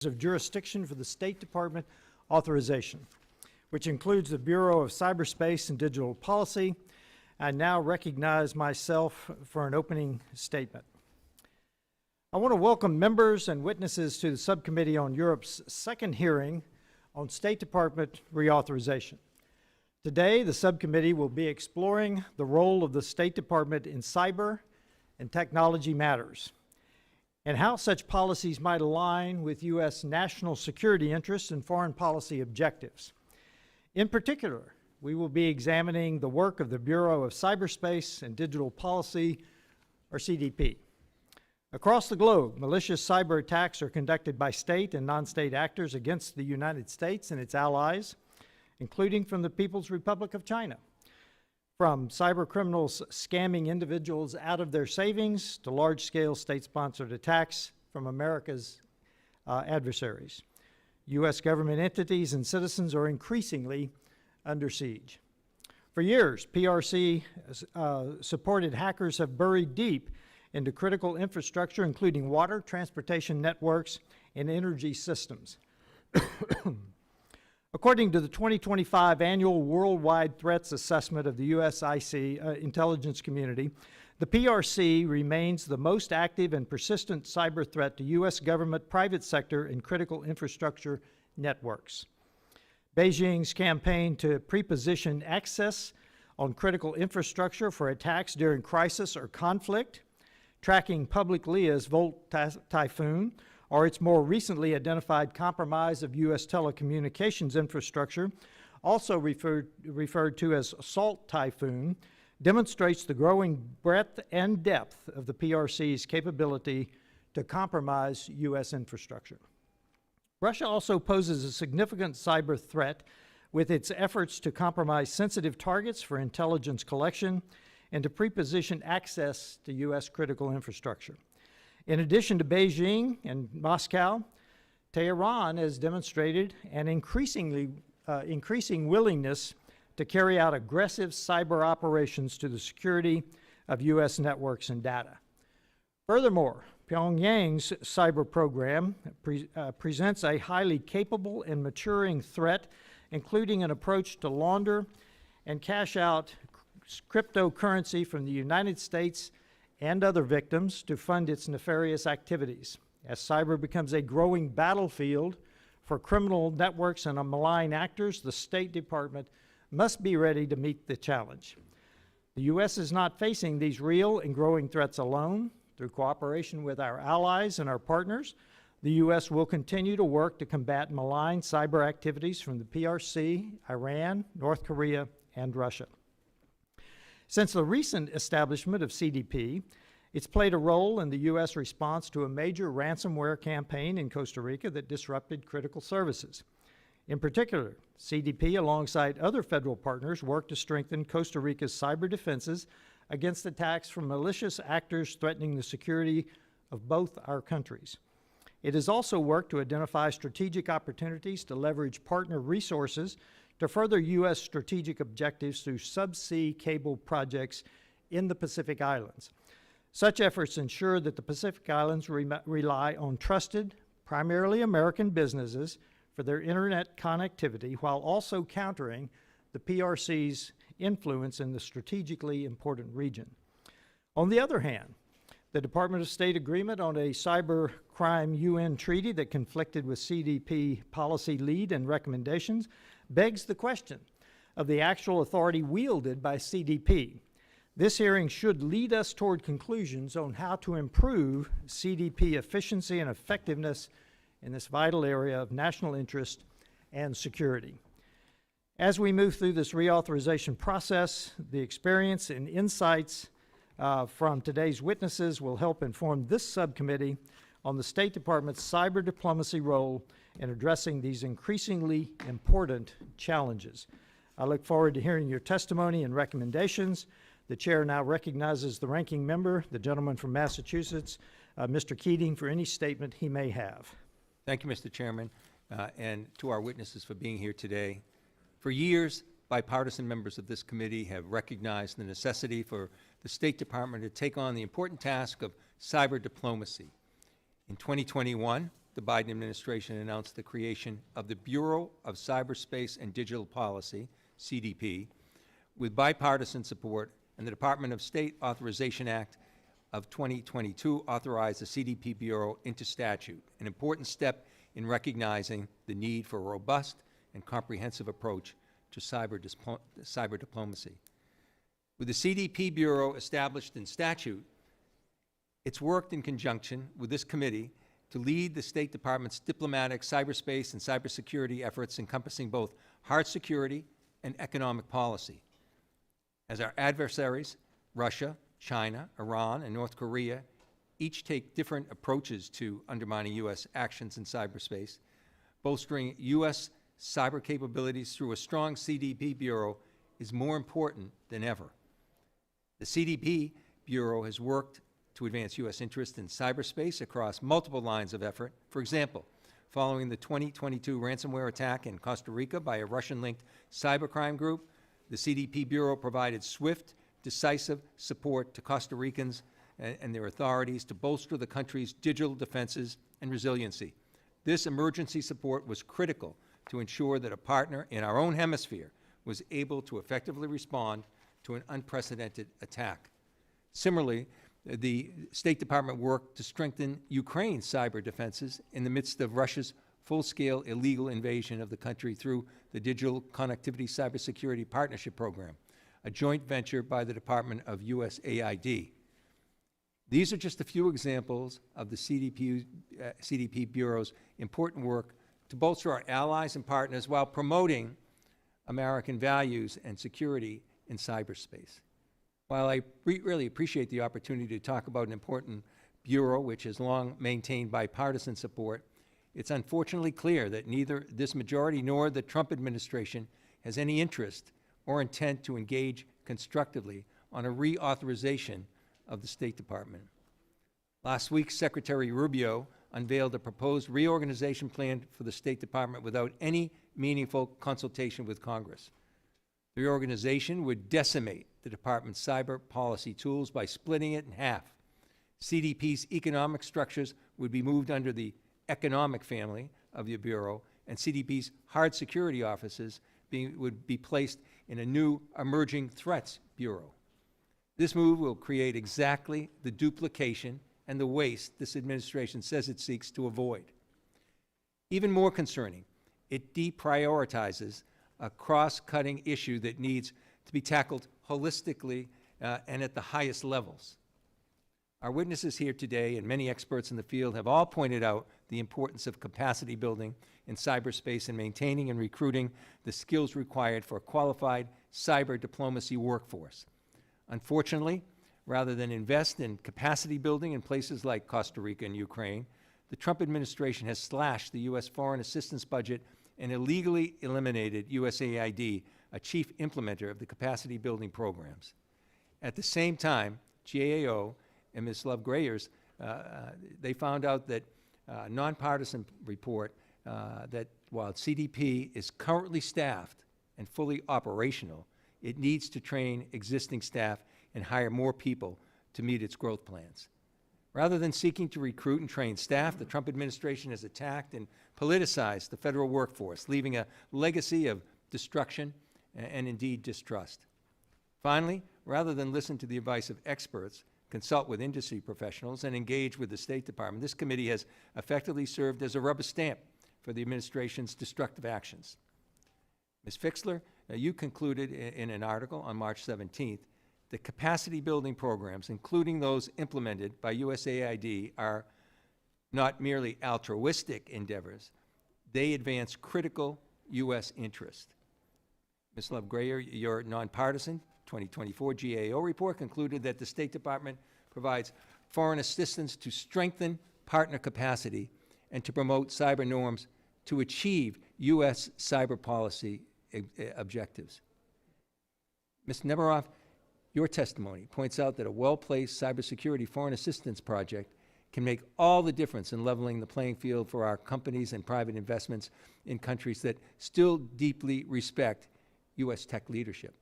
of jurisdiction for the State Department authorization, which includes the Bureau of Cyberspace and Digital Policy. I now recognize myself for an opening statement. I want to welcome members and witnesses to the Subcommittee on Europe's second hearing on State Department reauthorization. Today, the subcommittee will be exploring the role of the State Department in cyber and technology matters, and how such policies might align with U.S. national security interests and foreign policy objectives. In particular, we will be examining the work of the Bureau of Cyberspace and Digital Policy, or CDP. Across the globe, malicious cyber attacks are conducted by state and non-state actors against the United States and its allies, including from the People's Republic of China. From cyber criminals scamming individuals out of their savings to large-scale state-sponsored attacks from America's adversaries. U.S. government entities and citizens are increasingly under siege. For years, PRC-supported hackers have buried deep into critical infrastructure, including water, transportation networks, and energy systems. According to the 2025 Annual Worldwide Threats Assessment of the U.S. intelligence community, the PRC remains the most active and persistent cyber threat to U.S. government, private sector, and critical infrastructure networks. Beijing's campaign to preposition access on critical infrastructure for attacks during crisis or conflict, tracking publicly as Volt Typhoon, or its more recently identified compromise of U.S. telecommunications infrastructure, also referred to as Assault Typhoon, demonstrates the growing breadth and depth of the PRC's capability to compromise U.S. infrastructure. Russia also poses a significant cyber threat with its efforts to compromise sensitive targets for intelligence collection and to preposition access to U.S. critical infrastructure. In addition to Beijing and Moscow, Tehran has demonstrated an increasing willingness to carry out aggressive cyber operations to the security of U.S. networks and data. Furthermore, Pyongyang's cyber program presents a highly capable and maturing threat, including an approach to launder and cash out cryptocurrency from the United States and other victims to fund its nefarious activities. As cyber becomes a growing battlefield for criminal networks and malign actors, the State Department must be ready to meet the challenge. The U.S. is not facing these real and growing threats alone. Through cooperation with our allies and our partners, the U.S. will continue to work to combat malign cyber activities from the PRC, Iran, North Korea, and Russia. Since the recent establishment of CDP, it's played a role in the U.S. response to a major ransomware campaign in Costa Rica that disrupted critical services. In particular, CDP, alongside other federal partners, worked to strengthen Costa Rica's cyber defenses against attacks from malicious actors threatening the security of both our countries. It has also worked to identify strategic opportunities to leverage partner resources to further U.S. strategic objectives through subsea cable projects in the Pacific Islands. Such efforts ensure that the Pacific Islands rely on trusted, primarily American businesses for their internet connectivity, while also countering the PRC's influence in the strategically important region. On the other hand, the Department of State agreement on a cyber crime UN treaty that conflicted with CDP policy lead and recommendations begs the question of the actual authority wielded by CDP. This hearing should lead us toward conclusions on how to improve CDP efficiency and effectiveness in this vital area of national interest and security. As we move through this reauthorization process, the experience and insights from today's witnesses will help inform this subcommittee on the State Department's cyber diplomacy role in addressing these increasingly important challenges. I look forward to hearing your testimony and recommendations. The chair now recognizes the ranking member, the gentleman from Massachusetts, Mr. Keating, for any statement he may have. Thank you, Mr. Chairman, and to our witnesses for being here today. For years, bipartisan members of this committee have recognized the necessity for the State Department to take on the important task of cyber diplomacy. In 2021, the Biden administration announced the creation of the Bureau of Cyberspace and Digital Policy, CDP, with bipartisan support, and the Department of State Authorization Act of 2022 authorized the CDP Bureau into statute, an important step in recognizing the need for a robust and comprehensive approach to cyber diplomacy. With the CDP Bureau established in statute, it's worked in conjunction with this committee to lead the State Department's diplomatic cyberspace and cybersecurity efforts encompassing both hard security and economic policy. As our adversaries, Russia, China, Iran, and North Korea, each take different approaches to undermining U.S. actions in cyberspace, bolstering U.S. cyber capabilities through a strong CDP Bureau is more important than ever. The CDP Bureau has worked to advance U.S. interest in cyberspace across multiple lines of effort. For example, following the 2022 ransomware attack in Costa Rica by a Russian-linked cybercrime group, the CDP Bureau provided swift, decisive support to Costa Ricans and their authorities to bolster the country's digital defenses and resiliency. This emergency support was critical to ensure that a partner in our own hemisphere was able to effectively respond to an unprecedented attack. Similarly, the State Department worked to strengthen Ukraine's cyber defenses in the midst of Russia's full-scale illegal invasion of the country through the Digital Connectivity Cybersecurity Partnership Program, a joint venture by the Department of USAID. These are just a few examples of the CDP Bureau's important work to bolster our allies and partners while promoting American values and security in cyberspace. While I really appreciate the opportunity to talk about an important bureau which has long maintained bipartisan support, it's unfortunately clear that neither this majority nor the Trump administration has any interest or intent to engage constructively on a reauthorization of the State Department. Last week, Secretary Rubio unveiled a proposed reorganization plan for the State Department without any meaningful consultation with Congress. The reorganization would decimate the department's cyber policy tools by splitting it in half. CDP's economic structures would be moved under the economic family of the Bureau, and CDP's hard security offices would be placed in a new Emerging Threats Bureau. This move will create exactly the duplication and the waste this administration says it seeks to avoid. Even more concerning, it deprioritizes a cross-cutting issue that needs to be tackled holistically and at the highest levels. Our witnesses here today and many experts in the field have all pointed out the importance of capacity building in cyberspace and maintaining and recruiting the skills required for a qualified cyber diplomacy workforce. Unfortunately, rather than invest in capacity building in places like Costa Rica and Ukraine, the Trump administration has slashed the U.S. foreign assistance budget and illegally eliminated USAID, a chief implementer of the capacity building programs. At the same time, GAO and Ms. Love Grayers, they found out that nonpartisan report that while CDP is currently staffed and fully operational, it needs to train existing staff and hire more people to meet its growth plans. Rather than seeking to recruit and train staff, the Trump administration has attacked and politicized the federal workforce, leaving a legacy of destruction and indeed distrust. Finally, rather than listen to the advice of experts, consult with industry professionals, and engage with the State Department, this committee has effectively served as a rubber stamp for the administration's destructive actions. Ms. Fixler, you concluded in an article on March 17th that capacity building programs, including those implemented by USAID, are not merely altruistic endeavors, they advance critical U.S. interest. Ms. Love Grayer, your nonpartisan 2024 GAO report concluded that the State Department provides foreign assistance to strengthen partner capacity and to promote cyber norms to achieve U.S. cyber policy objectives. Ms. Nemeroff, your testimony points out that a well-placed cybersecurity foreign assistance project can make all the difference in leveling the playing field for our companies and private investments in countries that still deeply respect U.S. tech leadership.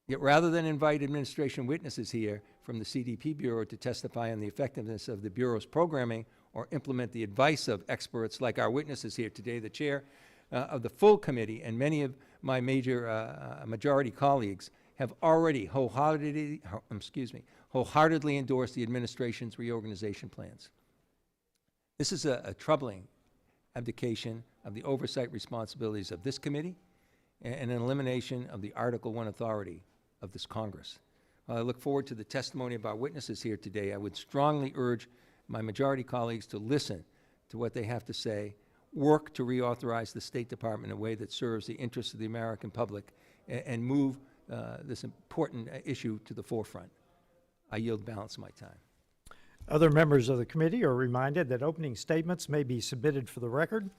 Yet rather than invite administration witnesses here from the CDP Bureau to testify on the effectiveness of the Bureau's programming or implement the advice of experts like our witnesses here today. The chair of the full committee and many of my majority colleagues have already wholeheartedly endorsed the administration's reorganization plans. This is a troubling abdication of the oversight responsibilities of this committee and an elimination of the Article I authority of this Congress. While I look forward to the testimony of our witnesses here today, I would strongly urge my majority colleagues to listen to what they have to say, work to reauthorize the State Department in a way that serves the interests of the American public, and move this important issue to the forefront. I yield the balance of my time. Other members of the committee are reminded that opening statements may be submitted for the record.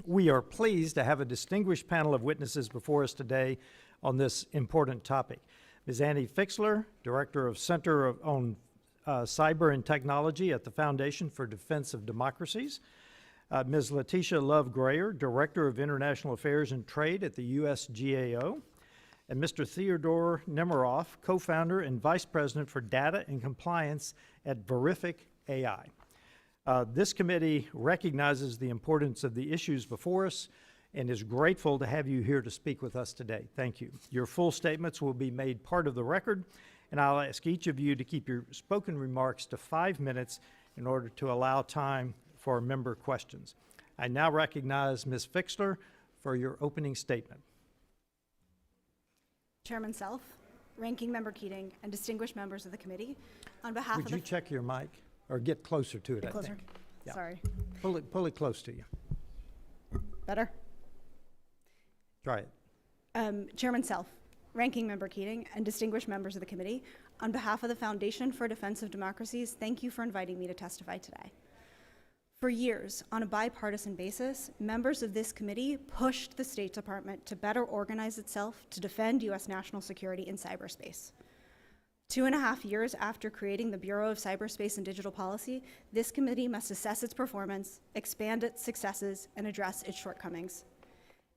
We are pleased to have a distinguished panel of witnesses before us today on this important topic. Ms. Annie Fixler, Director of Center on Cyber and Technology at the Foundation for Defense of Democracies. Ms. Latesha Love-Grayer, Director of International Affairs and Trade at the USGAO. And Mr. Theodore Nemeroff, Co-Founder and Vice President for Data and Compliance at Verific AI. This committee recognizes the importance of the issues before us and is grateful to have you here to speak with us today. Thank you. Your full statements will be made part of the record, and I'll ask each of you to keep your spoken remarks to 5 minutes in order to allow time for member questions. I now recognize Ms. Fixler for your opening statement. Chairman Self, Ranking Member Keating, and distinguished members of the committee, on behalf of the— Would you check your mic or get closer to it, I closer. think. Yeah. Sorry. Pull it close to you. Better? Try it. Chairman Self, Ranking Member Keating, and distinguished members of the committee, on behalf of the Foundation for Defense of Democracies, thank you for inviting me to testify today. For years, on a bipartisan basis, members of this committee pushed the State Department to better organize itself to defend U.S. national security in cyberspace. 2.5 years after creating the Bureau of Cyberspace and Digital Policy, this committee must assess its performance, expand its successes, and address its shortcomings.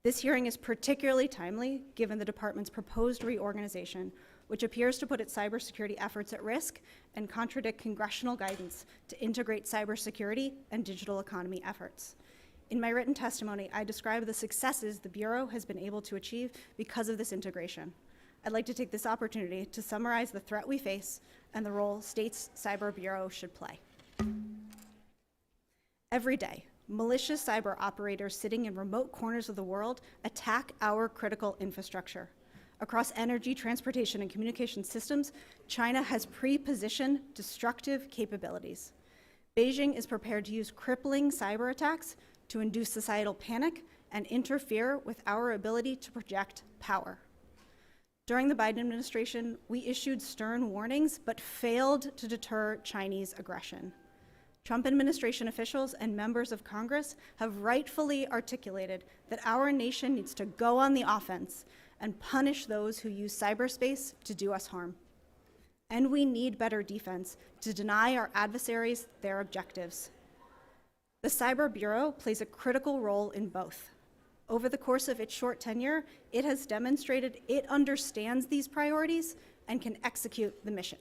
This hearing is particularly timely given the department's proposed reorganization, which appears to put its cybersecurity efforts at risk and contradict congressional guidance to integrate cybersecurity and digital economy efforts. In my written testimony, I describe the successes the Bureau has been able to achieve because of this integration. I'd like to take this opportunity to summarize the threat we face and the role states' cyber bureau should play. Every day, malicious cyber operators sitting in remote corners of the world attack our critical infrastructure. Across energy, transportation, and communication systems, China has pre-positioned destructive capabilities. Beijing is prepared to use crippling cyber attacks to induce societal panic and interfere with our ability to project power. During the Biden administration, we issued stern warnings but failed to deter Chinese aggression. Trump administration officials and members of Congress have rightfully articulated that our nation needs to go on the offense and punish those who use cyberspace to do us harm. And we need better defense to deny our adversaries their objectives. The Cyber Bureau plays a critical role in both. Over the course of its short tenure, it has demonstrated it understands these priorities and can execute the mission.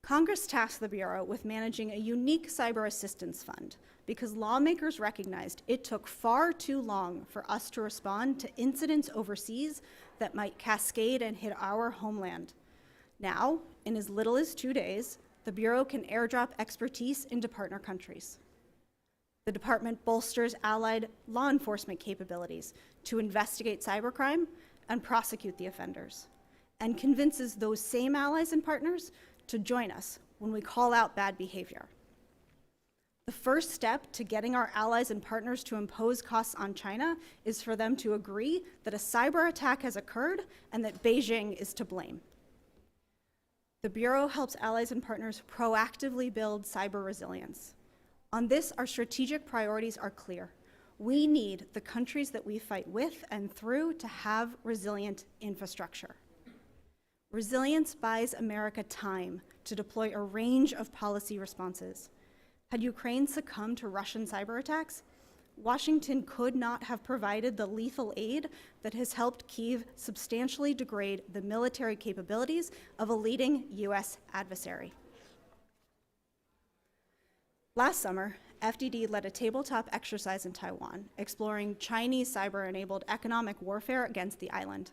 Congress tasked the Bureau with managing a unique cyber assistance fund because lawmakers recognized it took far too long for us to respond to incidents overseas that might cascade and hit our homeland. Now, in as little as 2 days, the Bureau can airdrop expertise into partner countries. The department bolsters allied law enforcement capabilities to investigate cybercrime and prosecute the offenders, and convinces those same allies and partners to join us when we call out bad behavior. The first step to getting our allies and partners to impose costs on China is for them to agree that a cyber attack has occurred and that Beijing is to blame. The Bureau helps allies and partners proactively build cyber resilience. On this, our strategic priorities are clear. We need the countries that we fight with and through to have resilient infrastructure. Resilience buys America time to deploy a range of policy responses. Had Ukraine succumbed to Russian cyber attacks, Washington could not have provided the lethal aid that has helped Kyiv substantially degrade the military capabilities of a leading US adversary. Last summer, FDD led a tabletop exercise in Taiwan, exploring Chinese cyber-enabled economic warfare against the island.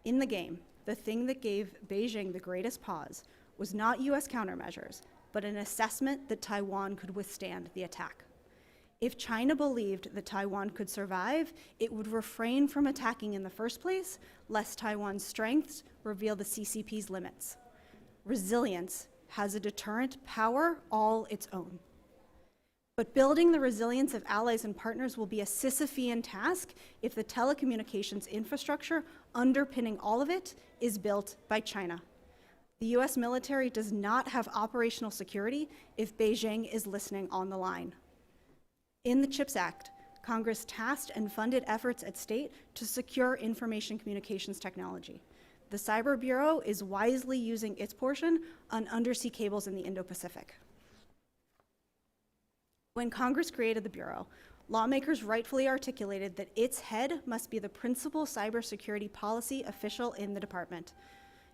In the game, the thing that gave Beijing the greatest pause was not US countermeasures, but an assessment that Taiwan could withstand the attack. If China believed that Taiwan could survive, it would refrain from attacking in the first place, lest Taiwan's strengths reveal the CCP's limits. Resilience has a deterrent power all its own. But building the resilience of allies and partners will be a Sisyphean task if the telecommunications infrastructure underpinning all of it is built by China. The US military does not have operational security if Beijing is listening on the line. In the CHIPS Act, Congress tasked and funded efforts at state to secure information communications technology. The Cyber Bureau is wisely using its portion on undersea cables in the Indo-Pacific. When Congress created the Bureau, lawmakers rightfully articulated that its head must be the principal cybersecurity policy official in the department.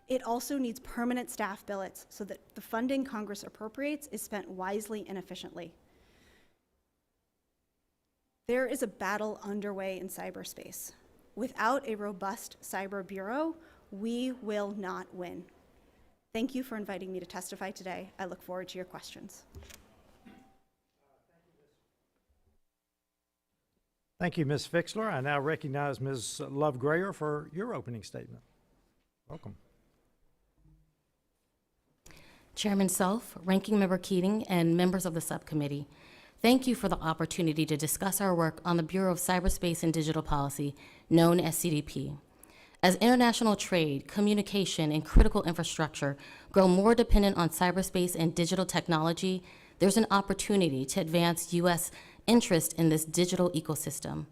It also needs permanent staff billets so that the funding Congress appropriates is spent wisely and efficiently. There is a battle underway in cyberspace. Without a robust Cyber Bureau, we will not win. Thank you for inviting me to testify today. I look forward to your questions. Thank you, Ms. Fixler. I now recognize Ms. Love-Grayer for your opening statement. Welcome. Chairman Self, Ranking Member Keating, and members of the subcommittee, thank you for the opportunity to discuss our work on the Bureau of Cyberspace and Digital Policy, known as CDP. As international trade, communication, and critical infrastructure grow more dependent on cyberspace and digital technology, there's an opportunity to advance U.S. interest in this digital ecosystem,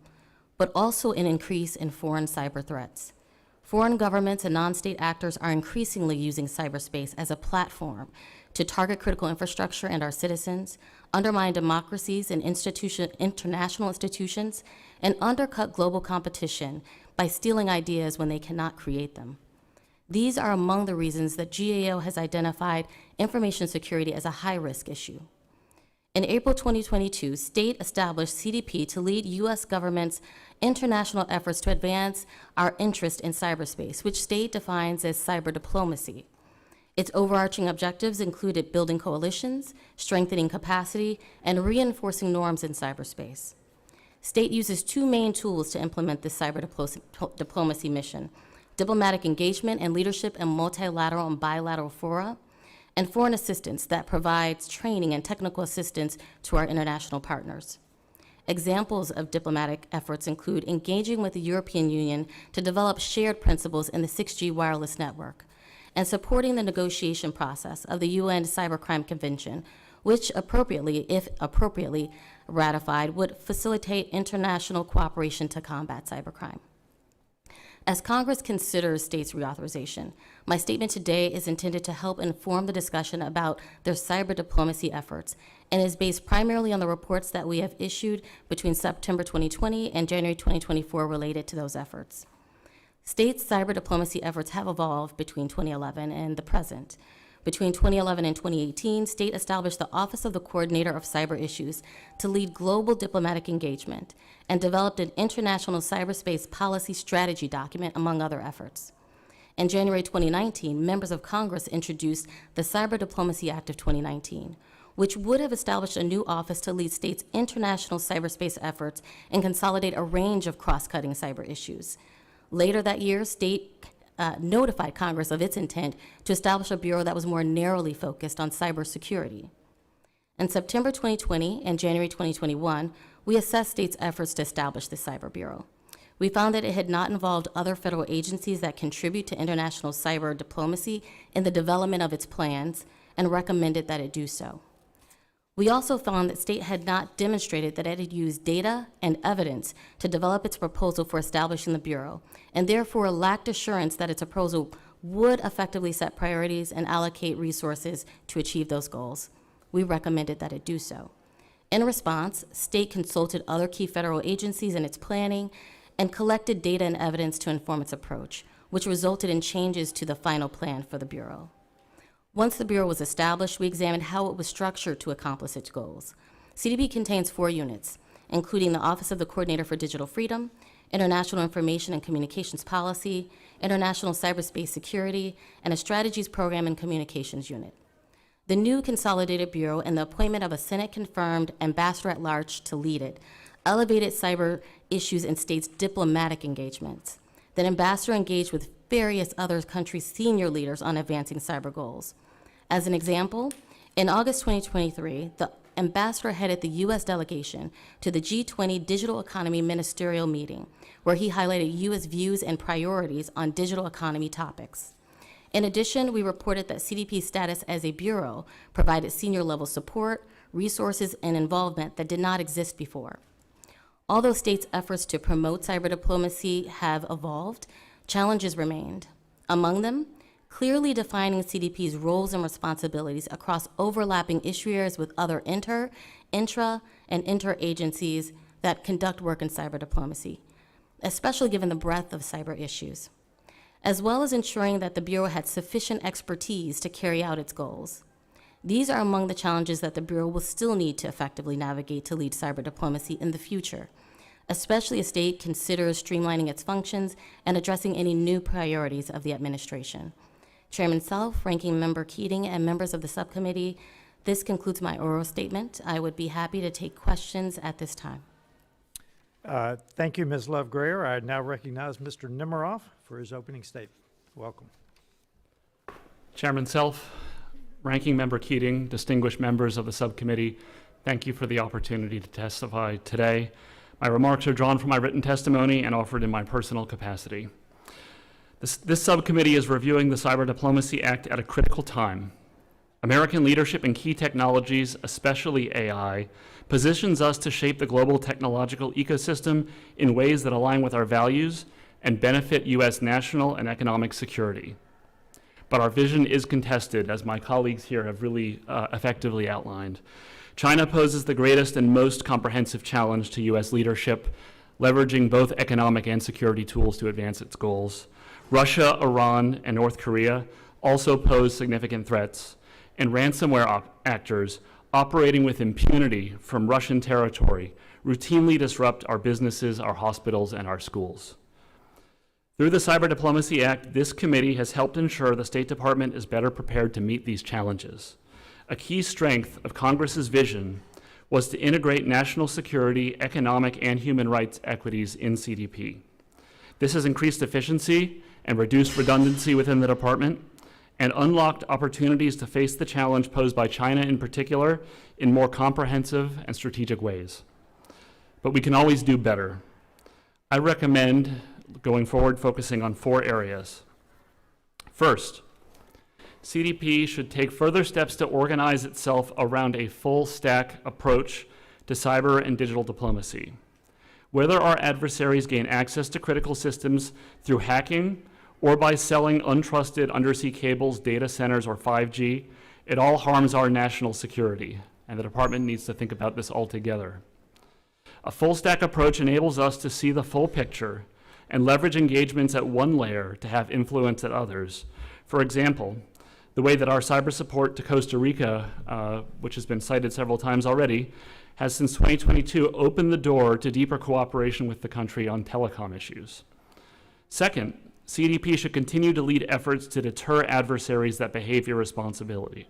but also an increase in foreign cyber threats. Foreign governments and non-state actors are increasingly using cyberspace as a platform to target critical infrastructure and our citizens, undermine democracies and international institutions, and undercut global competition by stealing ideas when they cannot create them. These are among the reasons that GAO has identified information security as a high-risk issue. In April 2022, state established CDP to lead U.S. government's international efforts to advance our interest in cyberspace, which state defines as cyber diplomacy. Its overarching objectives included building coalitions, strengthening capacity, and reinforcing norms in cyberspace. State uses two main tools to implement this cyber diplomacy mission: diplomatic engagement and leadership in multilateral and bilateral fora, and foreign assistance that provides training and technical assistance to our international partners. Examples of diplomatic efforts include engaging with the European Union to develop shared principles in the 6G wireless network, and supporting the negotiation process of the UN Cybercrime Convention, which appropriately, if appropriately ratified, would facilitate international cooperation to combat cybercrime. As Congress considers states' reauthorization, my statement today is intended to help inform the discussion about their cyber diplomacy efforts and is based primarily on the reports that we have issued between September 2020 and January 2024 related to those efforts. States' cyber diplomacy efforts have evolved between 2011 and the present. Between 2011 and 2018, state established the Office of the Coordinator of Cyber Issues to lead global diplomatic engagement and developed an international cyberspace policy strategy document, among other efforts. In January 2019, members of Congress introduced the Cyber Diplomacy Act of 2019, which would have established a new office to lead states' international cyberspace efforts and consolidate a range of cross-cutting cyber issues. Later that year, state notified Congress of its intent to establish a bureau that was more narrowly focused on cybersecurity. In September 2020 and January 2021, we assessed states' efforts to establish the Cyber Bureau. We found that it had not involved other federal agencies that contribute to international cyber diplomacy in the development of its plans and recommended that it do so. We also found that state had not demonstrated that it had used data and evidence to develop its proposal for establishing the Bureau, and therefore lacked assurance that its proposal would effectively set priorities and allocate resources to achieve those goals. We recommended that it do so. In response, state consulted other key federal agencies in its planning and collected data and evidence to inform its approach, which resulted in changes to the final plan for the Bureau. Once the Bureau was established, we examined how it was structured to accomplish its goals. CDP contains 4 units, including the Office of the Coordinator for Digital Freedom, International Information and Communications Policy, International Cyberspace Security, and a Strategies Program and Communications Unit. The new Consolidated Bureau and the appointment of a Senate-confirmed ambassador at large to lead it elevated cyber issues in states' diplomatic engagements. The ambassador engaged with various other countries' senior leaders on advancing cyber goals. As an example, in August 2023, the ambassador headed the U.S. delegation to the G20 Digital Economy Ministerial Meeting, where he highlighted U.S. views and priorities on digital economy topics. In addition, we reported that CDP's status as a bureau provided senior-level support, resources, and involvement that did not exist before. Although states' efforts to promote cyber diplomacy have evolved, challenges remained. Among them, clearly defining CDP's roles and responsibilities across overlapping issue areas with other intra, and interagencies that conduct work in cyber diplomacy, especially given the breadth of cyber issues, as well as ensuring that the Bureau had sufficient expertise to carry out its goals. These are among the challenges that the Bureau will still need to effectively navigate to lead cyber diplomacy in the future, especially as state considers streamlining its functions and addressing any new priorities of the administration. Chairman Self, Ranking Member Keating, and members of the subcommittee, this concludes my oral statement. I would be happy to take questions at this time. Thank you, Ms. Love-Greer. I now recognize Mr. Nemeroff for his opening statement. Welcome. Chairman Self, Ranking Member Keating, distinguished members of the subcommittee, thank you for the opportunity to testify today. My remarks are drawn from my written testimony and offered in my personal capacity. This subcommittee is reviewing the Cyber Diplomacy Act at a critical time. American leadership in key technologies, especially AI, positions us to shape the global technological ecosystem in ways that align with our values and benefit U.S. national and economic security. But our vision is contested, as my colleagues here have really effectively outlined. China poses the greatest and most comprehensive challenge to U.S. leadership, leveraging both economic and security tools to advance its goals. Russia, Iran, and North Korea also pose significant threats, and ransomware actors operating with impunity from Russian territory routinely disrupt our businesses, our hospitals, and our schools. Through the Cyber Diplomacy Act, this committee has helped ensure the State Department is better prepared to meet these challenges. A key strength of Congress's vision was to integrate national security, economic, and human rights equities in CDP. This has increased efficiency and reduced redundancy within the department, and unlocked opportunities to face the challenge posed by China in particular in more comprehensive and strategic ways. But we can always do better. I recommend going forward focusing on 4 areas. First, CDP should take further steps to organize itself around a full stack approach to cyber and digital diplomacy. Whether our adversaries gain access to critical systems through hacking or by selling untrusted undersea cables, data centers, or 5G, it all harms our national security, and the department needs to think about this altogether. A full stack approach enables us to see the full picture and leverage engagements at one layer to have influence at others. For example, the way that our cyber support to Costa Rica, which has been cited several times already, has since 2022 opened the door to deeper cooperation with the country on telecom issues. Second, CDP should continue to lead efforts to deter adversaries that behave irresponsibly.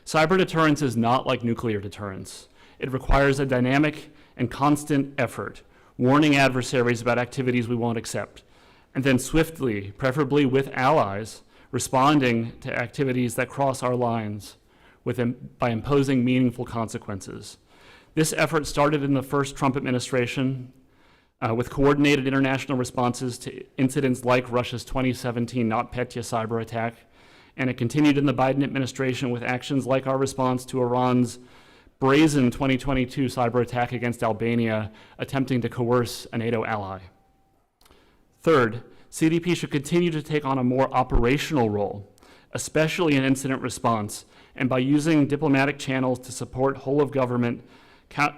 Cyber deterrence is not like nuclear deterrence. It requires a dynamic and constant effort, warning adversaries about activities we won't accept, and then swiftly, preferably with allies, responding to activities that cross our lines by imposing meaningful consequences. This effort started in the first Trump administration with coordinated international responses to incidents like Russia's 2017 NotPetya cyber attack, and it continued in the Biden administration with actions like our response to Iran's brazen 2022 cyber attack against Albania, attempting to coerce a NATO ally. Third, CDP should continue to take on a more operational role, especially in incident response, and by using diplomatic channels to support whole-of-government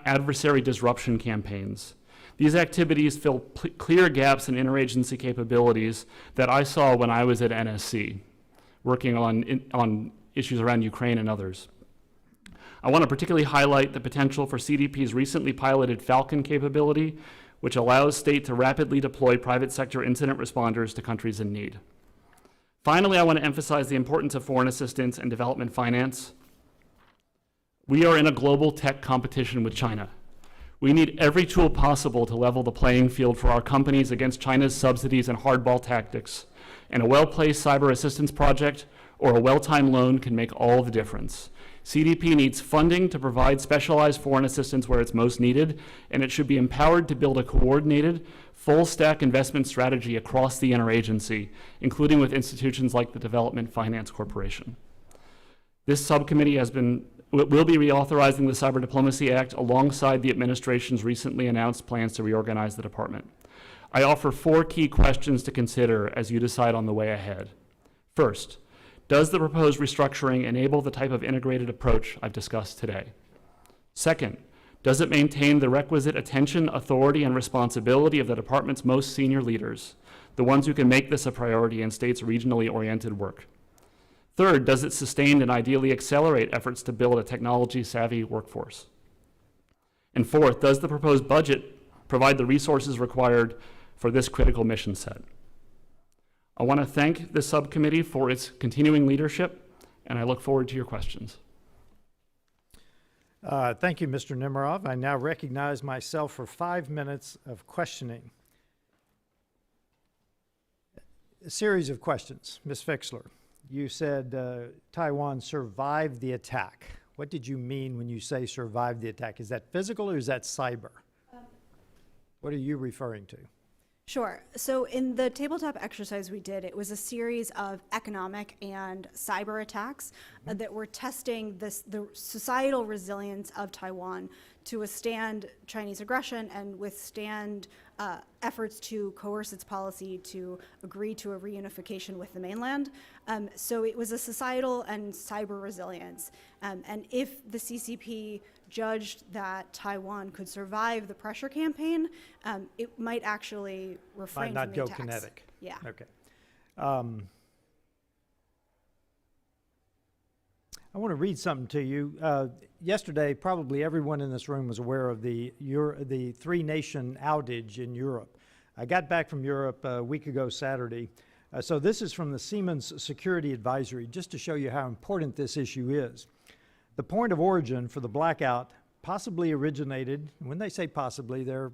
adversary disruption campaigns. These activities fill clear gaps in interagency capabilities that I saw when I was at NSC, working on issues around Ukraine and others. I want to particularly highlight the potential for CDP's recently piloted Falcon capability, which allows state to rapidly deploy private sector incident responders to countries in need. Finally, I want to emphasize the importance of foreign assistance and development finance. We are in a global tech competition with China. We need every tool possible to level the playing field for our companies against China's subsidies and hardball tactics, and a well-placed cyber assistance project or a well-timed loan can make all the difference. CDP needs funding to provide specialized foreign assistance where it's most needed, and it should be empowered to build a coordinated, full-stack investment strategy across the interagency, including with institutions like the Development Finance Corporation. This subcommittee will be reauthorizing the Cyber Diplomacy Act alongside the administration's recently announced plans to reorganize the department. I offer 4 key questions to consider as you decide on the way ahead. First, does the proposed restructuring enable the type of integrated approach I've discussed today? Second, does it maintain the requisite attention, authority, and responsibility of the department's most senior leaders, the ones who can make this a priority in states' regionally oriented work? Third, does it sustain and ideally accelerate efforts to build a technology-savvy workforce? And fourth, does the proposed budget provide the resources required for this critical mission set? I want to thank this subcommittee for its continuing leadership, and I look forward to your questions. Thank you, Mr. Nemeroff. I now recognize myself for 5 minutes of questioning. A series of questions. Ms. Fixler, you said Taiwan survived the attack. What did you mean when you say survived the attack? Is that physical or is that cyber? What are you referring to? Sure. So in the tabletop exercise we did, it was a series of economic and cyber attacks that were testing the societal resilience of Taiwan to withstand Chinese aggression and withstand efforts to coerce its policy to agree to a reunification with the mainland. So it was a societal and cyber resilience. And if the CCP judged that Taiwan could survive the pressure campaign, it might actually refrain might from not the go attacks. kinetic. Yeah. Okay. I want to read something to you. Yesterday, probably everyone in this room was aware of the 3-nation outage in Europe. I got back from Europe a week ago Saturday. So this is from the Siemens Security Advisory, just to show you how important this issue is. The point of origin for the blackout possibly originated, when they say possibly, they're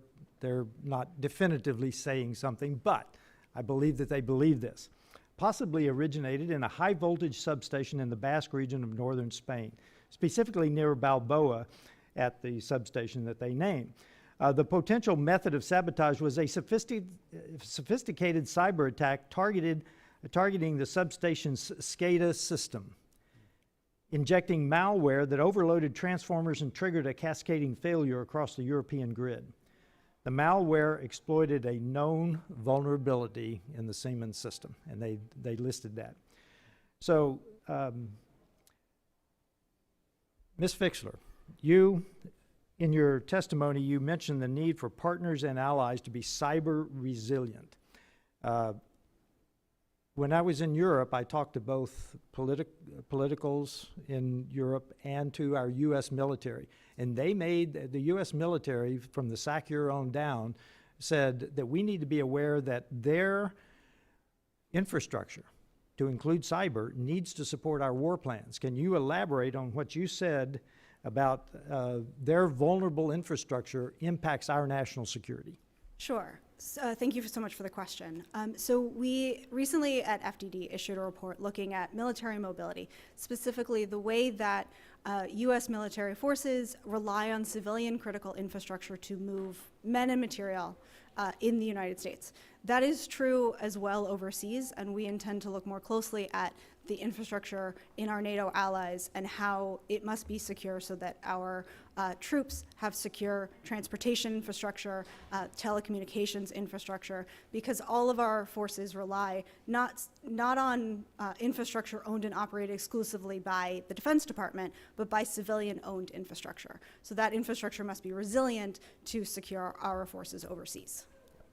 not definitively saying something, but I believe that they believe this. Possibly originated in a high voltage substation in the Basque region of northern Spain, specifically near Balboa at the substation that they named. The potential method of sabotage was a sophisticated cyber attack targeting the substation's SCADA system, injecting malware that overloaded transformers and triggered a cascading failure across the European grid. The malware exploited a known vulnerability in the Siemens system, and they listed that. So, Ms. Fixler, you, in your testimony, you mentioned the need for partners and allies to be cyber resilient. When I was in Europe, I talked to both politicals in Europe and to our U.S. military. And they made, the U.S. military, from the SACEUR on down, said that we need to be aware that their infrastructure, to include cyber, needs to support our war plans. Can you elaborate on what you said about their vulnerable infrastructure impacts our national security? Sure. Thank you so much for the question. So we recently at FDD issued a report looking at military mobility, specifically the way that U.S. military forces rely on civilian critical infrastructure to move men and material in the United States. That is true as well overseas, and we intend to look more closely at the infrastructure in our NATO allies and how it must be secure so that our troops have secure transportation infrastructure, telecommunications infrastructure, because all of our forces rely not on infrastructure owned and operated exclusively by the Defense Department, but by civilian-owned infrastructure. So that infrastructure must be resilient to secure our forces overseas.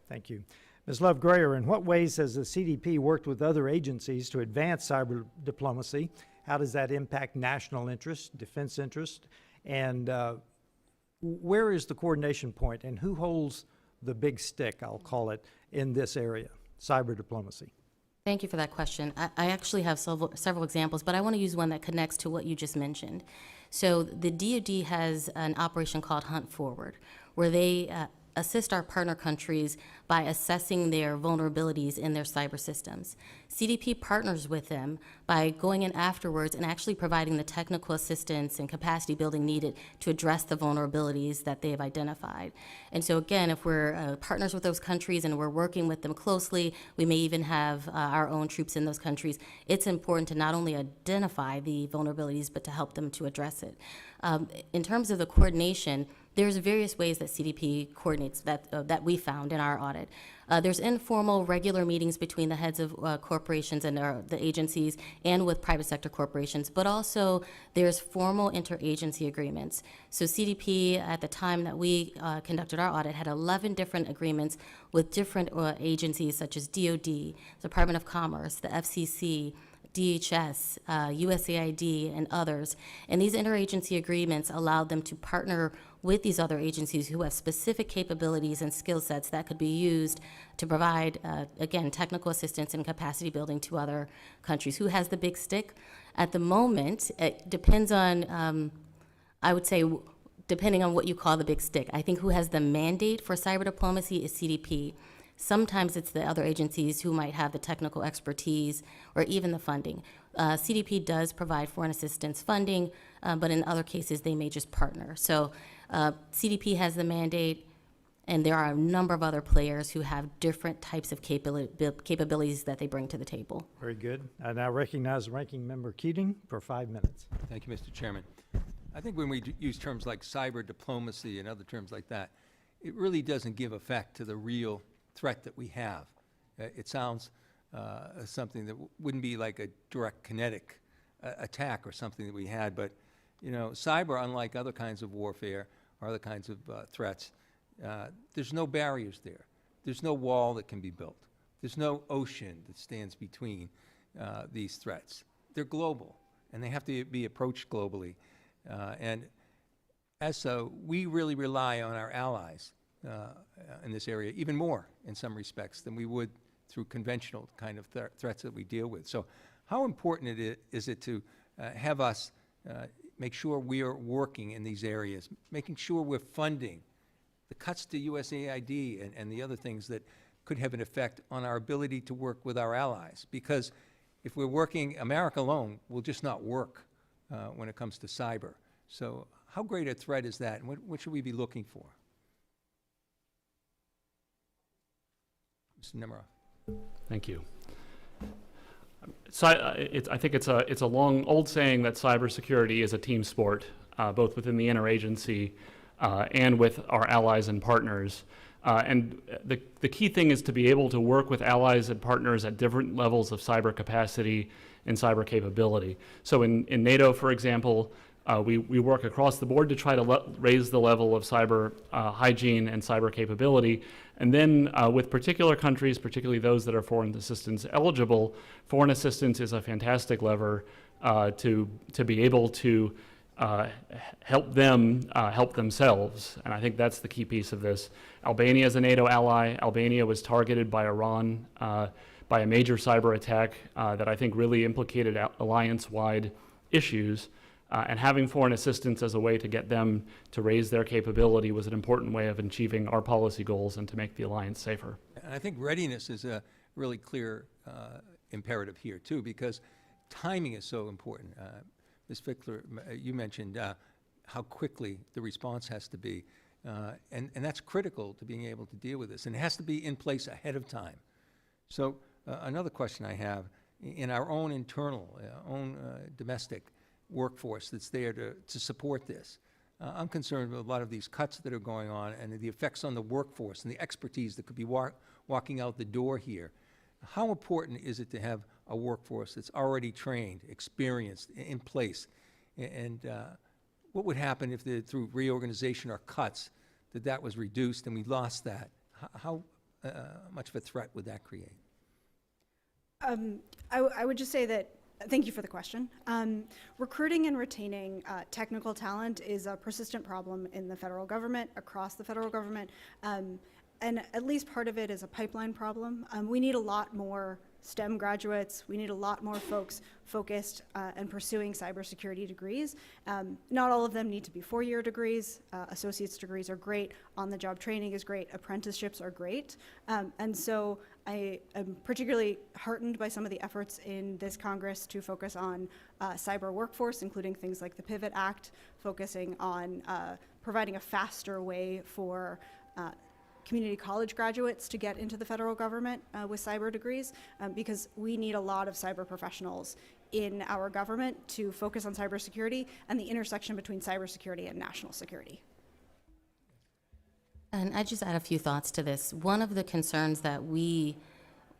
Thank you. Ms. Love-Grayer, in what ways has the CDP worked with other agencies to advance cyber diplomacy, How does that impact national interest, defense interest? And where is the coordination point, and who holds the big stick, I'll call it, in this area, cyber diplomacy? Thank you for that question. I actually have several examples, but I want to use one that connects to what you just mentioned. So the DoD has an operation called Hunt Forward, where they assist our partner countries by assessing their vulnerabilities in their cyber systems. CDP partners with them by going in afterwards and actually providing the technical assistance and capacity building needed to address the vulnerabilities that they have identified. And so again, if we're partners with those countries and we're working with them closely, we may even have our own troops in those countries, it's important to not only identify the vulnerabilities, but to help them to address it. In terms of the coordination, there's various ways that CDP coordinates that we found in our audit. There's informal, regular meetings between the heads of corporations and the agencies and with private sector corporations, but also there's formal interagency agreements. So CDP, at the time that we conducted our audit, had 11 different agreements with different agencies such as DoD, Department of Commerce, the FCC, DHS, USAID, and others. And these interagency agreements allowed them to partner with these other agencies who have specific capabilities and skill sets that could be used to provide, again, technical assistance and capacity building to other countries. Who has the big stick? At the moment, it depends on, I would say, depending on what you call the big stick. I think who has the mandate for cyber diplomacy is CDP. Sometimes it's the other agencies who might have the technical expertise or even the funding. CDP does provide foreign assistance funding, but in other cases they may just partner. So CDP has the mandate, and there are a number of other players who have different types of capabilities that they bring to the table. Very good. I now recognize Ranking Member Keating for 5 minutes. Thank you, Mr. Chairman. I think when we use terms like cyber diplomacy and other terms like that, it really doesn't give effect to the real threat that we have. It sounds something that wouldn't be like a direct kinetic attack or something that we had, but you know, cyber, unlike other kinds of warfare or other kinds of threats, there's no barriers there. There's no wall that can be built. There's no ocean that stands between these threats. They're global, and they have to be approached globally. And as so, we really rely on our allies in this area, even more in some respects than we would through conventional kind of threats that we deal with. So how important is it to have us make sure we are working in these areas, making sure we're funding the cuts to USAID and the other things that could have an effect on our ability to work with our allies? Because if we're working America alone, we'll just not work when it comes to cyber. So how great a threat is that, and what should we be looking for? Mr. Nemeroff. Thank you. So I think it's a long old saying that cybersecurity is a team sport, both within the interagency and with our allies and partners. And the key thing is to be able to work with allies and partners at different levels of cyber capacity and cyber capability. So in NATO, for example, we work across the board to try to raise the level of cyber hygiene and cyber capability. And then with particular countries, particularly those that are foreign assistance eligible, foreign assistance is a fantastic lever to be able to help them help themselves. And I think that's the key piece of this. Albania is a NATO ally. Albania was targeted by Iran by a major cyber attack that I think really implicated alliance-wide issues. And having foreign assistance as a way to get them to raise their capability was an important way of achieving our policy goals and to make the alliance safer. And I think readiness is a really clear imperative here, too, because timing is so important. Ms. Fixler, you mentioned how quickly the response has to be, and that's critical to being able to deal with this, and it has to be in place ahead of time. So another question I have, in our own internal, domestic workforce that's there to support this, I'm concerned with a lot of these cuts that are going on and the effects on the workforce and the expertise that could be walking out the door here. How important is it to have a workforce that's already trained, experienced, in place? And what would happen if through reorganization or cuts that was reduced and we lost that? How much of a threat would that create? I would just say that Thank you for the question. Recruiting and retaining technical talent is a persistent problem in the federal government, across the federal government, and at least part of it is a pipeline problem. We need a lot more STEM graduates. We need a lot more folks focused and pursuing cybersecurity degrees. Not all of them need to be four-year degrees. Associate's degrees are great. On-the-job training is great. Apprenticeships are great. And so I am particularly heartened by some of the efforts in this Congress to focus on cyber workforce, including things like the Pivot Act, focusing on providing a faster way for community college graduates to get into the federal government with cyber degrees, because we need a lot of cyber professionals in our government to focus on cybersecurity and the intersection between cybersecurity and national security. And I just add a few thoughts to this. One of the concerns that we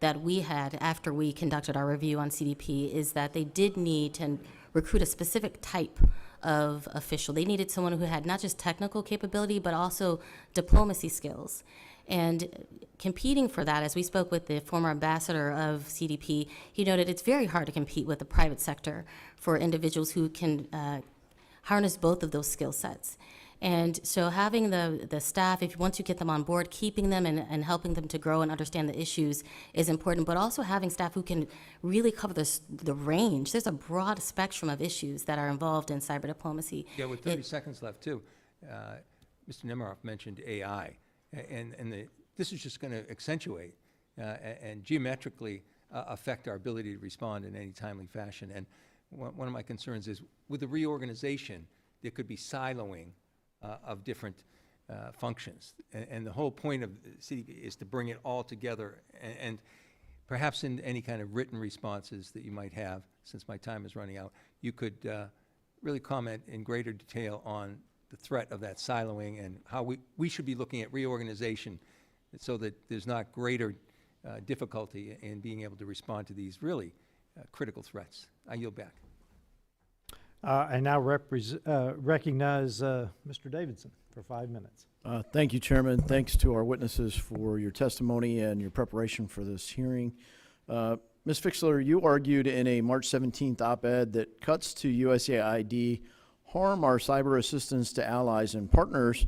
had after we conducted our review on CDP is that they did need to recruit a specific type of official. They needed someone who had not just technical capability, but also diplomacy skills. And competing for that, as we spoke with the former ambassador of CDP, he noted it's very hard to compete with the private sector for individuals who can harness both of those skill sets. And so having the staff, once you get them on board, keeping them and helping them to grow and understand the issues is important, but also having staff who can really cover the range. There's a broad spectrum of issues that are involved in cyber diplomacy. Yeah, with 30 seconds left, too, Mr. Nemeroff mentioned AI, and this is just going to accentuate and geometrically affect our ability to respond in any timely fashion. And one of my concerns is, with the reorganization, there could be siloing of different functions. And the whole point of CDP is to bring it all together, and perhaps in any kind of written responses that you might have, since my time is running out, you could really comment in greater detail on the threat of that siloing and how we should be looking at reorganization so that there's not greater difficulty in being able to respond to these really critical threats. I yield back. I now recognize Mr. Davidson for 5 minutes. Thank you, Chairman. Thanks to our witnesses for your testimony and your preparation for this hearing. Ms. Fixler, you argued in a March 17th op-ed that cuts to USAID harm our cyber assistance to allies and partners.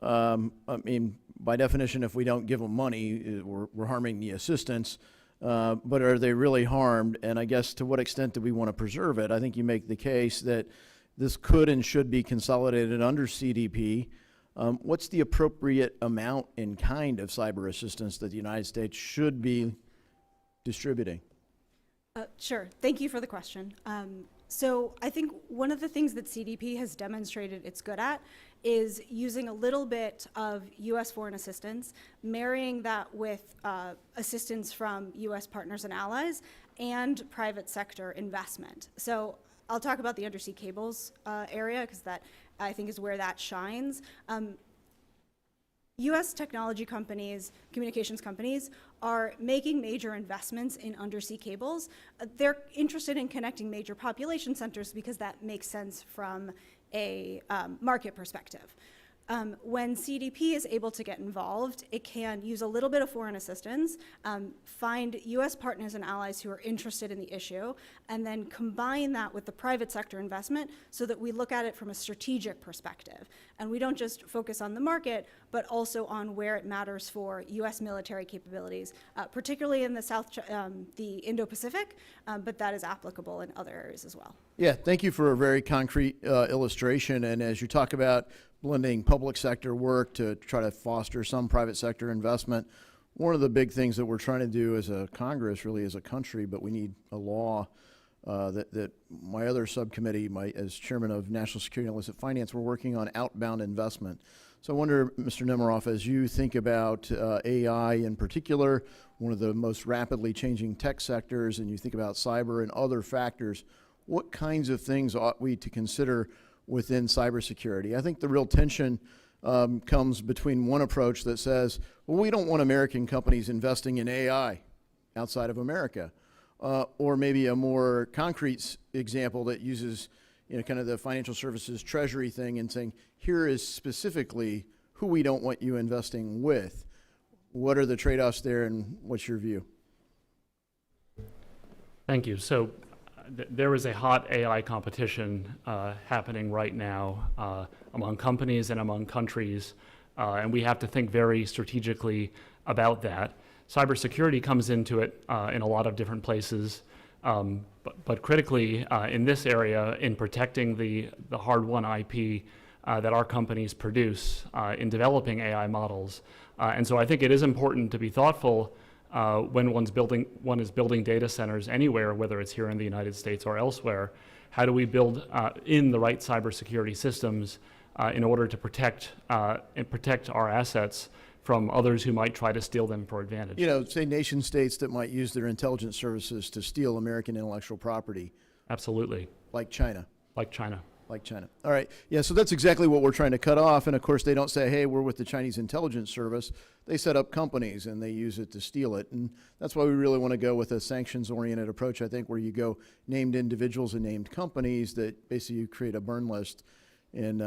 I mean, by definition, if we don't give them money, we're harming the assistance. But are they really harmed? And I guess to what extent do we want to preserve it? I think you make the case that this could and should be consolidated under CDP. What's the appropriate amount and kind of cyber assistance that the United States should be distributing? Sure. Thank you for the question. So I think one of the things that CDP has demonstrated it's good at is using a little bit of U.S. foreign assistance, marrying that with assistance from U.S. partners and allies, and private sector investment. So I'll talk about the undersea cables area, because that I think is where that shines. U.S. technology companies, communications companies, are making major investments in undersea cables. They're interested in connecting major population centers because that makes sense from a market perspective. When CDP is able to get involved, it can use a little bit of foreign assistance, find U.S. partners and allies who are interested in the issue, and then combine that with the private sector investment so that we look at it from a strategic perspective. And we don't just focus on the market, but also on where it matters for U.S. military capabilities, particularly in the Indo-Pacific, but that is applicable in other areas as well. Yeah, thank you for a very concrete illustration. And as you talk about blending public sector work to try to foster some private sector investment, one of the big things that we're trying to do as a Congress, really as a country, but we need a law that my other subcommittee, as chairman of National Security and Illicit Finance, we're working on outbound investment. So I wonder, Mr. Nemeroff, as you think about AI in particular, one of the most rapidly changing tech sectors, and you think about cyber and other factors, what kinds of things ought we to consider within cybersecurity? I think the real tension comes between one approach that says, well, we don't want American companies investing in AI outside of America, or maybe a more concrete example that uses, kind of the financial services treasury thing and saying, here is specifically who we don't want you investing with. What are the trade-offs there, and what's your view? Thank you. So there is a hot AI competition happening right now among companies and among countries, and we have to think very strategically about that. Cybersecurity comes into it in a lot of different places, but critically in this area, in protecting the hard-won IP that our companies produce in developing AI models. And so I think it is important to be thoughtful when one is building data centers anywhere, whether it's here in the United States or elsewhere. How do we build in the right cybersecurity systems in order to protect our assets from others who might try to steal them for advantage? You know, say nation states that might use their intelligence services to steal American intellectual property. Absolutely. Like China. Like China. Like China. All right. Yeah, so that's exactly what we're trying to cut off. And of course, they don't say, hey, we're with the Chinese intelligence service. They set up companies and they use it to steal it. And that's why we really want to go with a sanctions-oriented approach, I think, where you go named individuals and named companies that basically you create a burn list and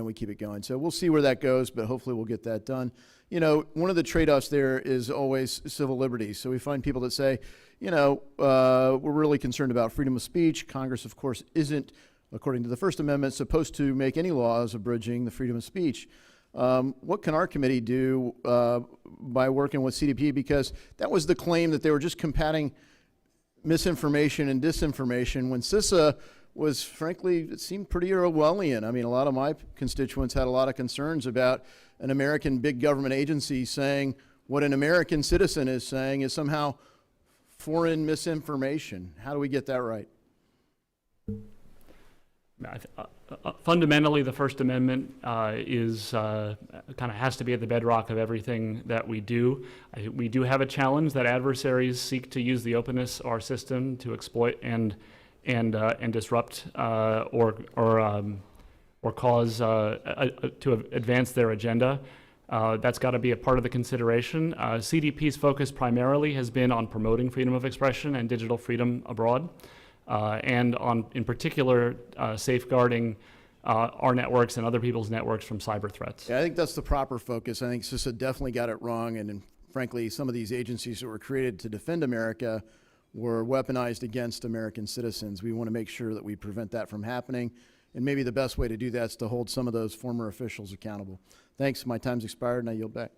we keep it going. So we'll see where that goes, but hopefully we'll get that done. You know, one of the trade-offs there is always civil liberties. So we find people that say, you know, we're really concerned about freedom of speech. Congress, of course, isn't, according to the First Amendment, supposed to make any laws abridging the freedom of speech. What can our committee do by working with CDP? Because that was the claim that they were just combating misinformation and disinformation when CISA was, frankly, it seemed pretty Orwellian. I mean, a lot of my constituents had a lot of concerns about an American big government agency saying what an American citizen is saying is somehow foreign misinformation. How do we get that right? Fundamentally, the First Amendment is kind of has to be at the bedrock of everything that we do. We do have a challenge that adversaries seek to use the openness of our system to exploit and disrupt or cause to advance their agenda. That's got to be a part of the consideration. CDP's focus primarily has been on promoting freedom of expression and digital freedom abroad. And on, in particular, safeguarding our networks and other people's networks from cyber threats. Yeah, I think that's the proper focus. I think CISA definitely got it wrong, and frankly, some of these agencies that were created to defend America were weaponized against American citizens. We want to make sure that we prevent that from happening, and maybe the best way to do that is to hold some of those former officials accountable. Thanks. My time's expired, and I yield back.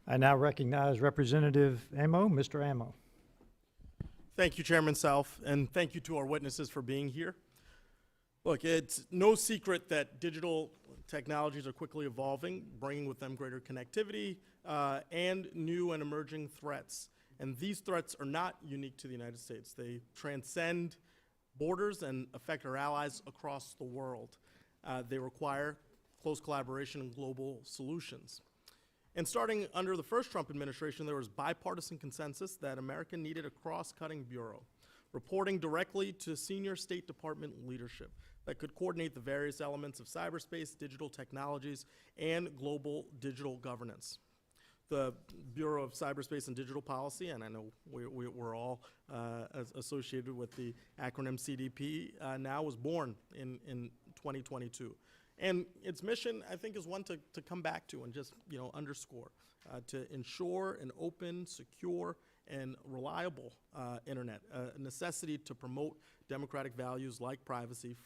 I now recognize Representative Amo. Mr. Amo. Thank you, Chairman Self, and thank you to our witnesses for being here. Look, it's no secret that digital technologies are quickly evolving, bringing with them greater connectivity and new and emerging threats. And these threats are not unique to the United States. They transcend borders and affect our allies across the world. They require close collaboration and global solutions. And starting under the first Trump administration, there was bipartisan consensus that America needed a cross-cutting bureau, reporting directly to senior State Department leadership that could coordinate the various elements of cyberspace, digital technologies, and global digital governance. The Bureau of Cyberspace and Digital Policy, and I know we're all associated with the acronym CDP, now was born in 2022. And its mission, I think, is one to come back to and just, underscore, to ensure an open, secure, and reliable internet, a necessity to promote democratic values like privacy,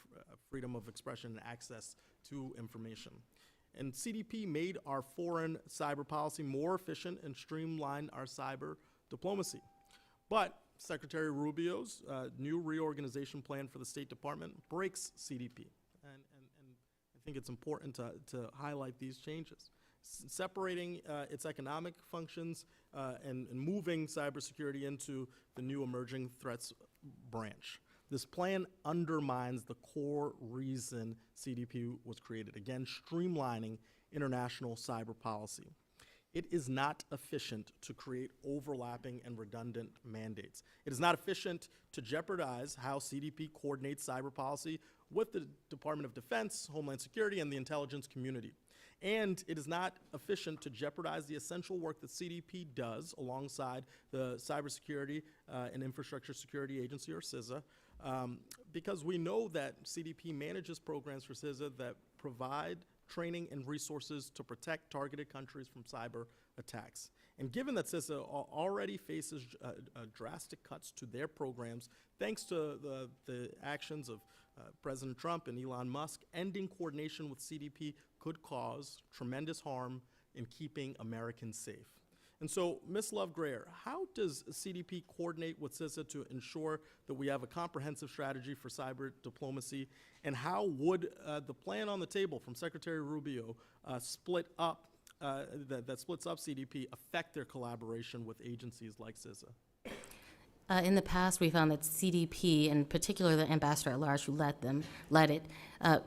freedom of expression, and access to information. And CDP made our foreign cyber policy more efficient and streamlined our cyber diplomacy. But Secretary Rubio's new reorganization plan for the State Department breaks CDP. And I think it's important to highlight these changes. Separating its economic functions and moving cybersecurity into the new emerging threats branch. This plan undermines the core reason CDP was created, again, streamlining international cyber policy. It is not efficient to create overlapping and redundant mandates. It is not efficient to jeopardize how CDP coordinates cyber policy with the Department of Defense, Homeland Security, and the intelligence community. And it is not efficient to jeopardize the essential work that CDP does alongside the Cybersecurity and Infrastructure Security Agency, or CISA, because we know that CDP manages programs for CISA that provide training, and resources to protect targeted countries from cyber attacks. And given that CISA already faces drastic cuts to their programs, thanks to the actions of President Trump and Elon Musk, ending coordination with CDP could cause tremendous harm in keeping Americans safe. And so, Ms. Love-Grayer, how does CDP coordinate with CISA to ensure that we have a comprehensive strategy for cyber diplomacy? And how would the plan on the table from Secretary Rubio that splits up CDP affect their collaboration with agencies like CISA? In the past, we found that CDP, in particular the ambassador at large who led it,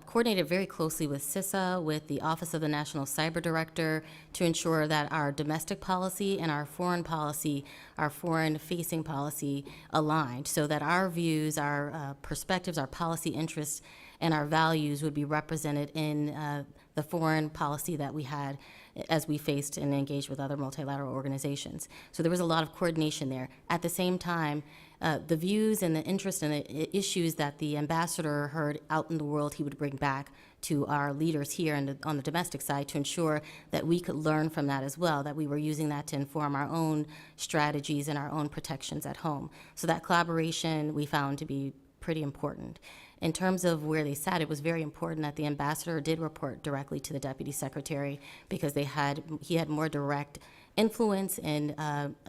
coordinated very closely with CISA, with the Office of the National Cyber Director, to ensure that our domestic policy and our foreign policy, our foreign-facing policy, aligned, so that our views, our perspectives, our policy interests, and our values would be represented in the foreign policy that we had as we faced and engaged with other multilateral organizations. So there was a lot of coordination there. At the same time, the views and the interest and the issues that the ambassador heard out in the world, he would bring back to our leaders here on the domestic side to ensure that we could learn from that as well, that we were using that to inform our own strategies and our own protections at home. So that collaboration we found to be pretty important. In terms of where they sat, it was very important that the ambassador did report directly to the deputy secretary because he had more direct influence and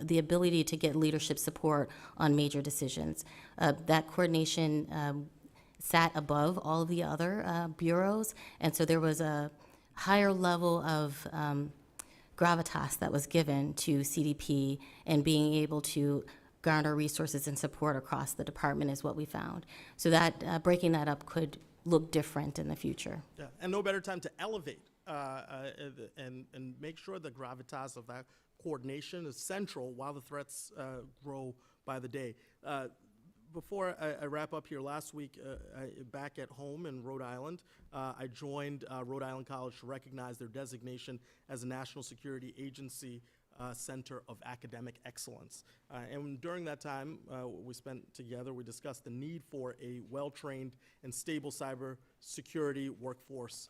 the ability to get leadership support on major decisions. That coordination sat above all of the other bureaus, and so there was a higher level of gravitas that was given to CDP and being able to garner resources and support across the department is what we found. So that breaking that up could look different in the future. Yeah, and no better time to elevate and make sure the gravitas of that coordination is central while the threats grow by the day. Before I wrap up here, last week, back at home in Rhode Island, I joined Rhode Island College to recognize their designation as a National Security Agency Center of Academic Excellence. And during that time we spent together, we discussed the need for a well-trained and stable cyber security workforce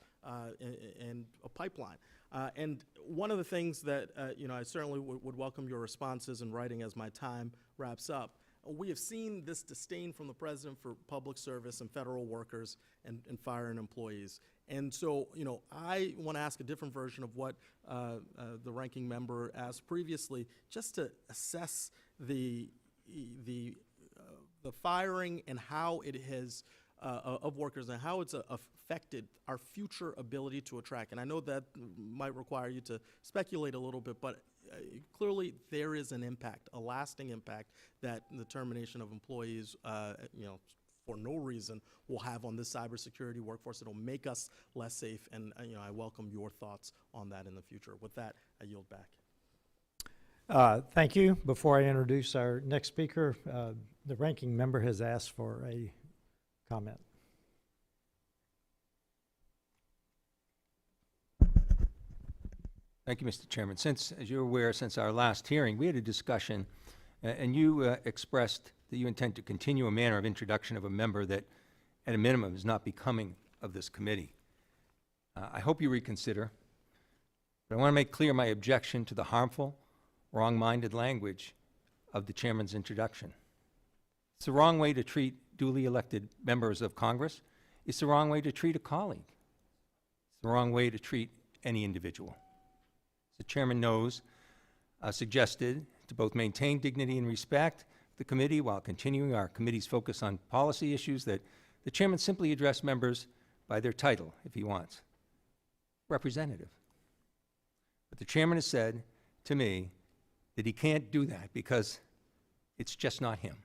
and a pipeline. And one of the things that I certainly would welcome your responses in writing as my time wraps up. We have seen this disdain from the president for public service and federal workers and fire and employees. And so, I want to ask a different version of what the ranking member asked previously, just to assess the firing and how it has of workers and how it's affected our future ability to attract. And I know that might require you to speculate a little bit, but clearly there is an impact, a lasting impact that the termination of employees, for no reason will have on this cybersecurity workforce. It'll make us less safe, and I welcome your thoughts on that in the future. With that, I yield back. Thank you. Before I introduce our next speaker, the ranking member has asked for a comment. Thank you, Mr. Chairman. As you're aware, since our last hearing, we had a discussion, and you expressed that you intend to continue a manner of introduction of a member that, at a minimum, is not becoming of this committee. I hope you reconsider, but I want to make clear my objection to the harmful, wrong-minded language of the chairman's introduction. It's the wrong way to treat duly elected members of Congress. It's the wrong way to treat a colleague. It's the wrong way to treat any individual. The chairman suggested to both maintain dignity and respect the committee while continuing our committee's focus on policy issues, that the chairman simply address members by their title if he wants. Representative. But the chairman has said to me that he can't do that because it's just not him.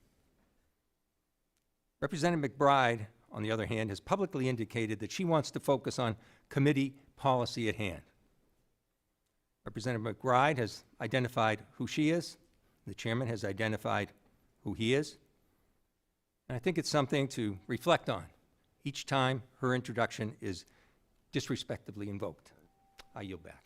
Representative McBride, on the other hand, has publicly indicated that she wants to focus on committee policy at hand. Representative McBride has identified who she is. The chairman has identified who he is. And I think it's something to reflect on each time her introduction is disrespectfully invoked. I yield back.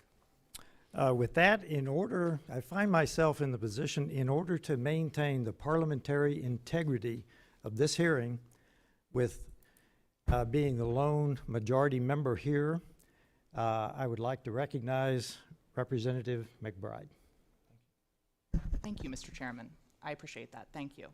With that, I find myself in the position, in order to maintain the parliamentary integrity of this hearing, with being the lone majority member here, I would like to recognize Representative McBride. Thank you, Mr. Chairman. I appreciate that. Thank you.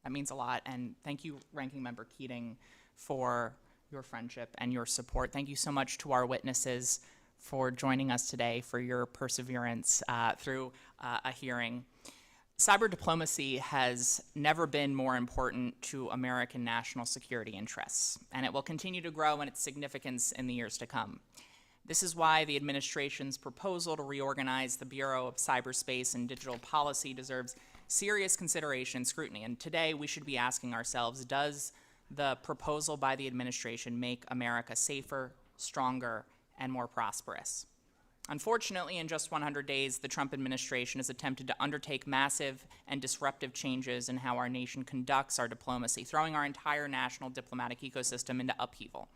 That means a lot. And thank you, Ranking Member Keating, for your friendship and your support. Thank you so much to our witnesses for joining us today, for your perseverance through a hearing. Cyber diplomacy has never been more important to American national security interests, and it will continue to grow in its significance in the years to come. This is why the administration's proposal to reorganize the Bureau of Cyberspace and Digital Policy deserves serious consideration and scrutiny. And today we should be asking ourselves, does the proposal by the administration make America safer, stronger, and more prosperous? Unfortunately, in just 100 days, the Trump administration has attempted to undertake massive and disruptive changes in how our nation conducts our diplomacy, throwing our entire national diplomatic ecosystem into upheaval.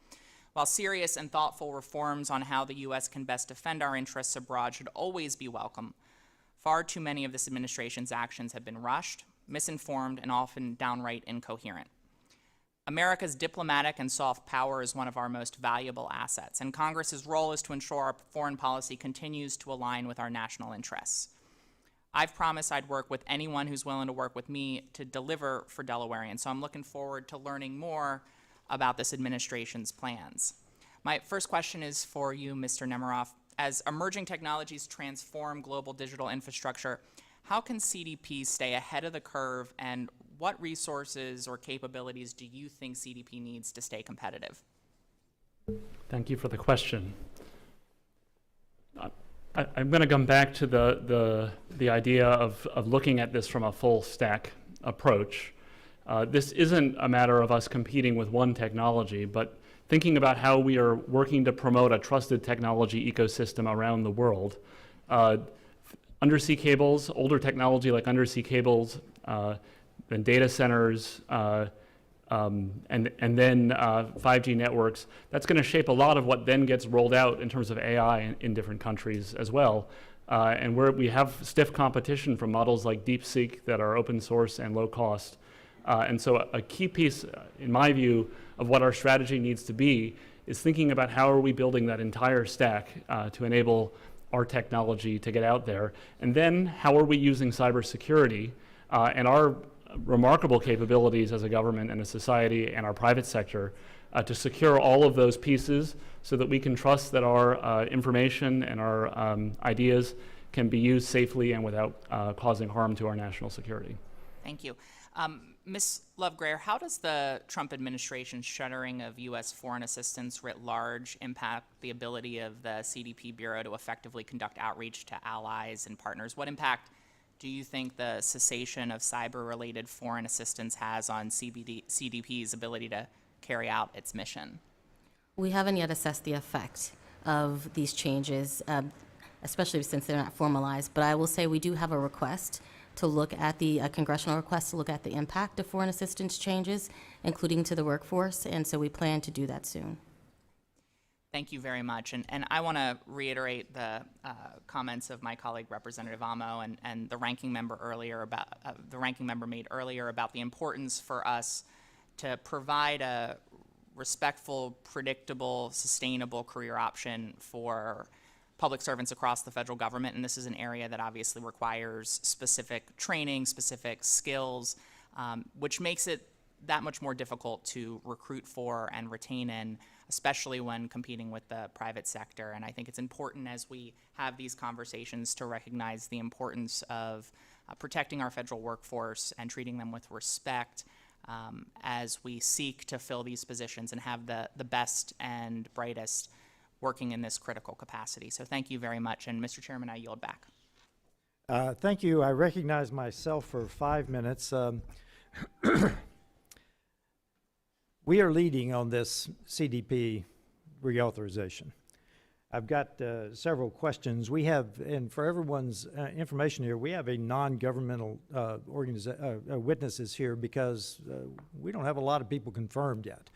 While serious and thoughtful reforms on how the U.S. can best defend our interests abroad should always be welcome, far too many of this administration's actions have been rushed, misinformed, and often downright incoherent. America's diplomatic and soft power is one of our most valuable assets, and Congress's role is to ensure our foreign policy continues to align with our national interests. I've promised I'd work with anyone who's willing to work with me to deliver for Delawareans, so I'm looking forward to learning more about this administration's plans. My first question is for you, Mr. Nemeroff. As emerging technologies transform global digital infrastructure, how can CDP stay ahead of the curve, and what resources or capabilities do you think CDP needs to stay competitive? Thank you for the question. I'm going to come back to the idea of looking at this from a full stack approach. This isn't a matter of us competing with one technology, but thinking about how we are working to promote a trusted technology ecosystem around the world. Undersea cables, older technology like undersea cables, then data centers, and then 5G networks. That's going to shape a lot of what then gets rolled out in terms of AI in different countries as well. And we have stiff competition from models like DeepSeek that are open source and low cost. And so a key piece, in my view, of what our strategy needs to be is thinking about how are we building that entire stack to enable our technology to get out there. And then how are we using cybersecurity and our remarkable capabilities as a government and a society and our private sector to secure all of those pieces so that we can trust that our information and our ideas can be used safely and without causing harm to our national security. Thank you. Ms. Lovegrare, how does the Trump administration's shuttering of U.S. foreign assistance writ large impact the ability of the CDP Bureau to effectively conduct outreach to allies and partners? What impact do you think the cessation of cyber-related foreign assistance has on CDP's ability to carry out its mission? We haven't yet assessed the effect of these changes, especially since they're not formalized, but I will say we do have a request to look at a congressional request to look at the impact of foreign assistance changes, including to the workforce, and so we plan to do that soon. Thank you very much. And I want to reiterate the comments of my colleague, Representative Amo, and the ranking member made earlier about the importance for us to provide a respectful, predictable, sustainable career option for public servants across the federal government, and this is an area that obviously requires specific training, specific skills, which makes it that much more difficult to recruit for and retain in, especially when competing with the private sector. And I think it's important as we have these conversations to recognize the importance of protecting our federal workforce and treating them with respect as we seek to fill these positions and have the best and brightest working in this critical capacity. So thank you very much. And Mr. Chairman, I yield back. Thank you. I recognize myself for 5 minutes. We are leading on this CDP reauthorization. I've got several questions. We have, and for everyone's information here, we have a non-governmental witnesses here because we don't have a lot of people confirmed yet.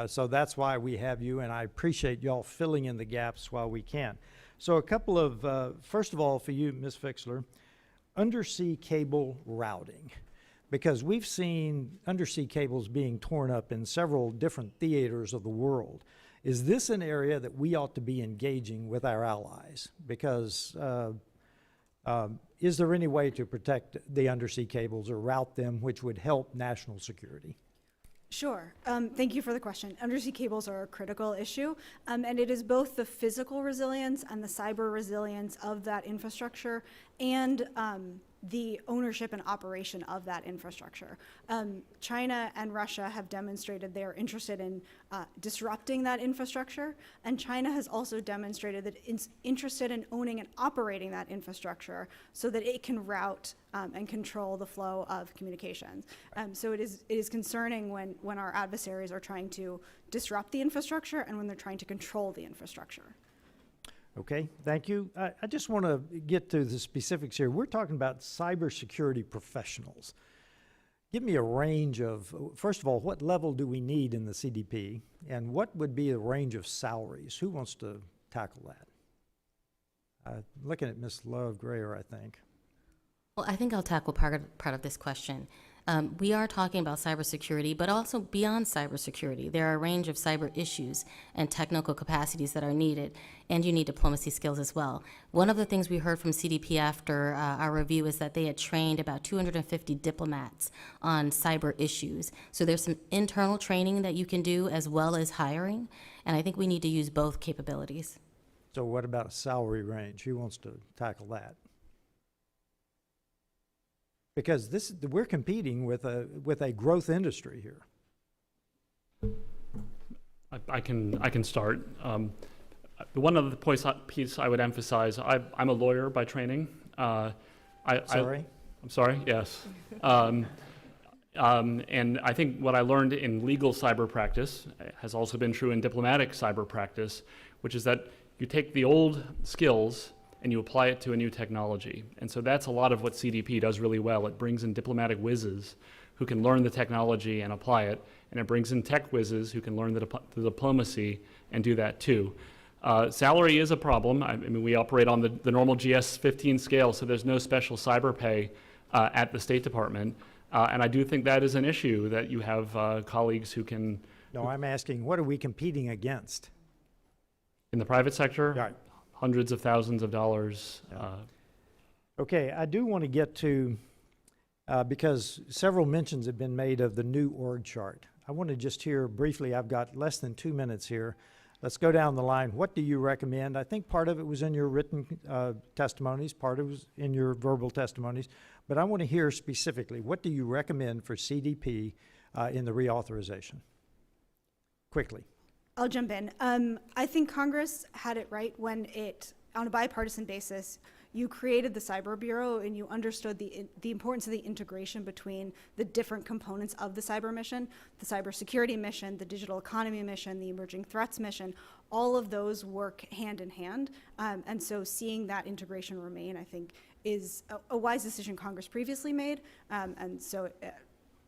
So that's why we have you, and I appreciate y'all filling in the gaps while we can. So a couple of, first of all, for you, Ms. Fixler, undersea cable routing, because we've seen undersea cables being torn up in several different theaters of the world. is this an area that we ought to be engaging with our allies? Because is there any way to protect the undersea cables or route them which would help national security? Sure. Thank you for the question. Undersea cables are a critical issue, and it is both the physical resilience and the cyber resilience of that infrastructure and the ownership and operation of that infrastructure. China and Russia have demonstrated they are interested in disrupting that infrastructure, and China has also demonstrated that it's interested in owning and operating that infrastructure so that it can route and control the flow of communications. So it is concerning when our adversaries are trying to disrupt the infrastructure and when they're trying to control the infrastructure. Okay, thank you. I just want to get to the specifics here. We're talking about cybersecurity professionals. Give me a range of, first of all, what level do we need in the CDP, and what would be a range of salaries? Who wants to tackle that? Looking at Ms. Love-Grayer, I think. Well, I think I'll tackle part of this question. We are talking about cybersecurity, but also beyond cybersecurity. There are a range of cyber issues and technical capacities that are needed, and you need diplomacy skills as well. One of the things we heard from CDP after our review is that they had trained about 250 diplomats on cyber issues. So there's some internal training that you can do as well as hiring, and I think we need to use both capabilities. So what about a salary range? Who wants to tackle that? Because we're competing with a growth industry here. I can start. The one other piece I would emphasize, I'm a lawyer by training. Sorry? I'm sorry, yes. And I think what I learned in legal cyber practice has also been true in diplomatic cyber practice, which is that you take the old skills and you apply it to a new technology. And so that's a lot of what CDP does really well. It brings in diplomatic whizzes who can learn the technology and apply it, and it brings in tech whizzes who can learn the diplomacy and do that too. Salary is a problem. I mean, we operate on the normal GS-15 scale, so there's no special cyber pay at the State Department. And I do think that is an issue, that you have colleagues who can... No, I'm asking, what are we competing against? In the private sector? Right. Hundreds of thousands of dollars. Yeah. Okay, I do want to get to, because several mentions have been made of the new org chart. I want to just hear briefly, I've got less than 2 minutes here. Let's go down the line. What do you recommend? I think part of it was in your written testimonies, part of it was in your verbal testimonies, but I want to hear specifically, what do you recommend for CDP in the reauthorization? Quickly. I'll jump in. I think Congress had it right when it, on a bipartisan basis, you created the Cyber Bureau and you understood the importance of the integration between the different components of the cyber mission, the cybersecurity mission, the digital economy mission, the emerging threats mission. All of those work hand in hand. And so seeing that integration remain, I think, is a wise decision Congress previously made. And so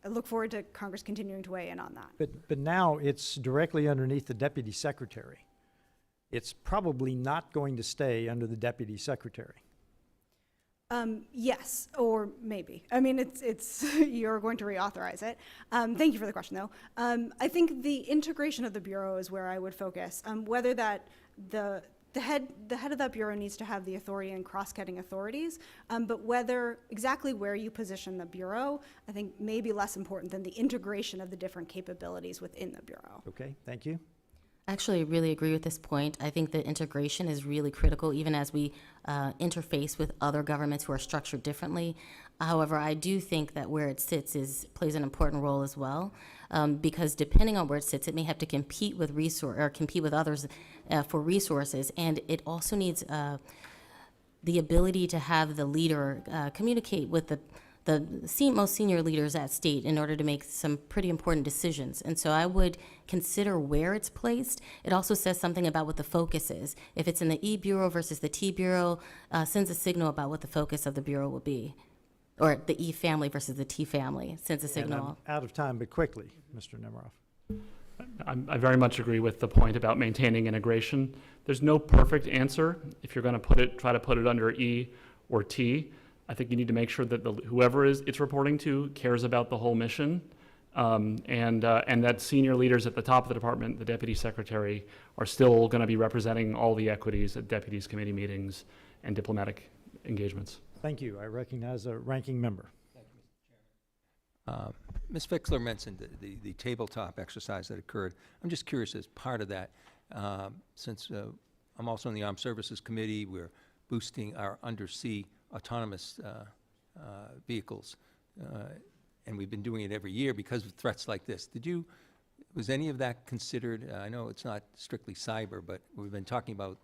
I look forward to Congress continuing to weigh in on that. But now it's directly underneath the Deputy Secretary. It's probably not going to stay under the Deputy Secretary. Yes, or maybe. I mean, it's you're going to reauthorize it. Thank you for the question, though. I think the integration of the Bureau is where I would focus. Whether that the head of that bureau needs to have the authority and cross-cutting authorities, but exactly where you position the bureau, I think may be less important than the integration of the different capabilities within the bureau. Okay, thank you. I actually really agree with this point. I think that integration is really critical, even as we interface with other governments who are structured differently. However, I do think that where it sits plays an important role as well, because depending on where it sits, it may have to compete with others for resources, and it also needs the ability to have the leader communicate with the most senior leaders at state in order to make some pretty important decisions. And so I would consider where it's placed. It also says something about what the focus is. If it's in the E Bureau versus the T Bureau, sends a signal about what the focus of the Bureau will be. Or the E family versus the T family, sends a signal. And I'm out of time, but quickly, Mr. Nemeroff. I very much agree with the point about maintaining integration. There's no perfect answer. If you're going to try to put it under E or T, I think you need to make sure that whoever it's reporting to cares about the whole mission and that senior leaders at the top of the department, the deputy secretary, are still going to be representing all the equities at deputies committee meetings and diplomatic engagements. Thank you. I recognize the ranking member. Ms. Fixler mentioned the tabletop exercise that occurred. I'm just curious, as part of that, since I'm also in the Armed Services Committee, we're boosting our undersea autonomous vehicles, and we've been doing it every year because of threats like this. Was any of that considered? I know it's not strictly cyber, but we've been talking about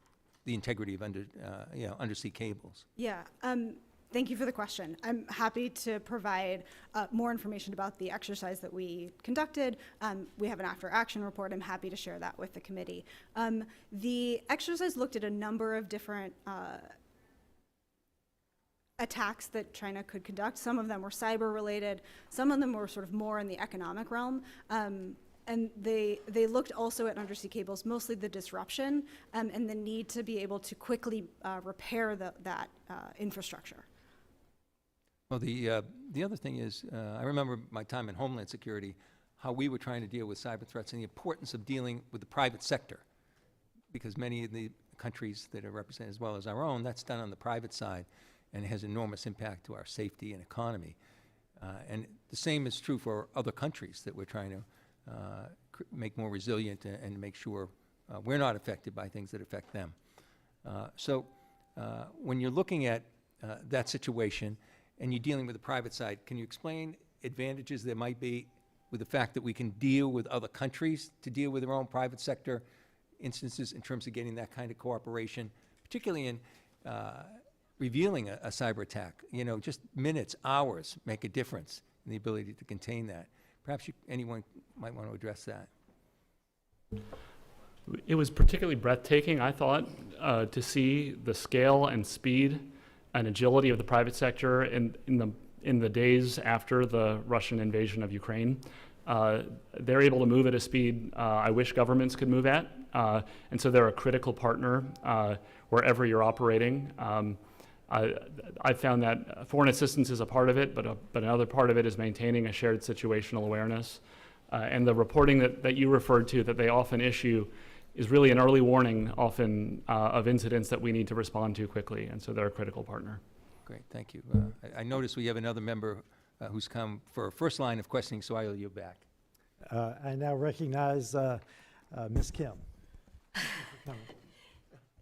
the integrity of undersea cables. Yeah, thank you for the question. I'm happy to provide more information about the exercise that we conducted. We have an after-action report. I'm happy to share that with the committee. The exercise looked at a number of different attacks that China could conduct. Some of them were cyber-related. Some of them were sort of more in the economic realm. And they looked also at undersea cables, mostly the disruption and the need to be able to quickly repair that infrastructure. Well, the other thing is, I remember my time in Homeland Security, how we were trying to deal with cyber threats and the importance of dealing with the private sector, because many of the countries that are represented, as well as our own, that's done on the private side, and it has enormous impact to our safety and economy. And the same is true for other countries that we're trying to make more resilient and make sure we're not affected by things that affect them. So when you're looking at that situation and you're dealing with the private side, can you explain advantages there might be with the fact that we can deal with other countries to deal with their own private sector instances in terms of getting that kind of cooperation, particularly in revealing a cyber attack? You know, just minutes, hours make a difference in the ability to contain that. Perhaps anyone might want to address that. It was particularly breathtaking, I thought, to see the scale and speed and agility of the private sector in the days after the Russian invasion of Ukraine. They're able to move at a speed I wish governments could move at, and so they're a critical partner wherever you're operating. I found that foreign assistance is a part of it, but another part of it is maintaining a shared situational awareness. And the reporting that you referred to that they often issue is really an early warning often of incidents that we need to respond to quickly, and so they're a critical partner. Great, thank you. I notice we have another member who's come for a first line of questioning, so I'll yield back. I now recognize Ms. Kim.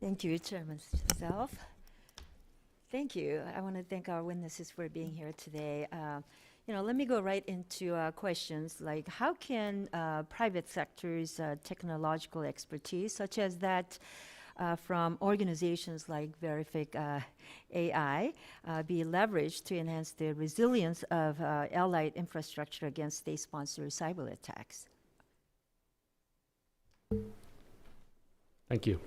Thank you, Chairman Self. Thank you. I want to thank our witnesses for being here today. Let me go right into questions like how can private sector's technological expertise, such as that from organizations like Verific AI, be leveraged to enhance the resilience of allied infrastructure against state-sponsored cyber attacks? Thank you.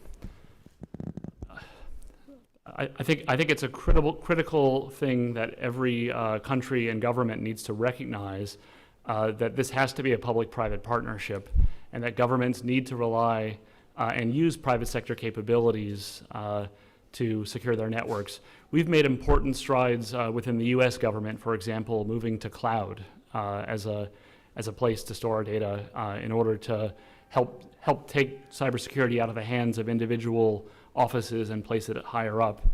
I think it's a critical thing that every country and government needs to recognize that this has to be a public-private partnership, and that governments need to rely and use private sector capabilities to secure their networks. We've made important strides within the U.S. government, for example, moving to cloud as a place to store our data in order to help take cybersecurity out of the hands of individual offices and place it higher up.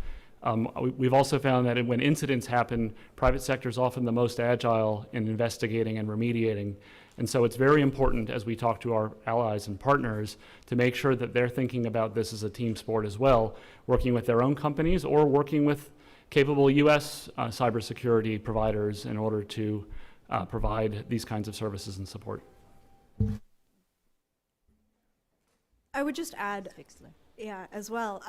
We've also found that when incidents happen, private sector is often the most agile in investigating and remediating. And so it's very important as we talk to our allies and partners to make sure that they're thinking about this as a team sport as well, working with their own companies or working with capable U.S. Cybersecurity providers in order to provide these kinds of services and support. I would just add, Fixler. yeah, as well.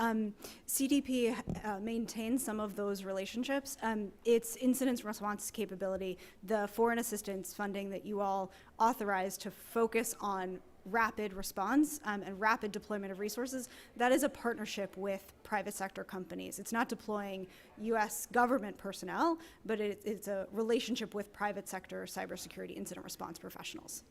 CDP maintains some of those relationships. Its incident response capability, the foreign assistance funding that you all authorized to focus on rapid response and rapid deployment of resources, that is a partnership with private sector companies. It's not deploying U.S. government personnel, but it's a relationship with private sector cybersecurity incident response professionals.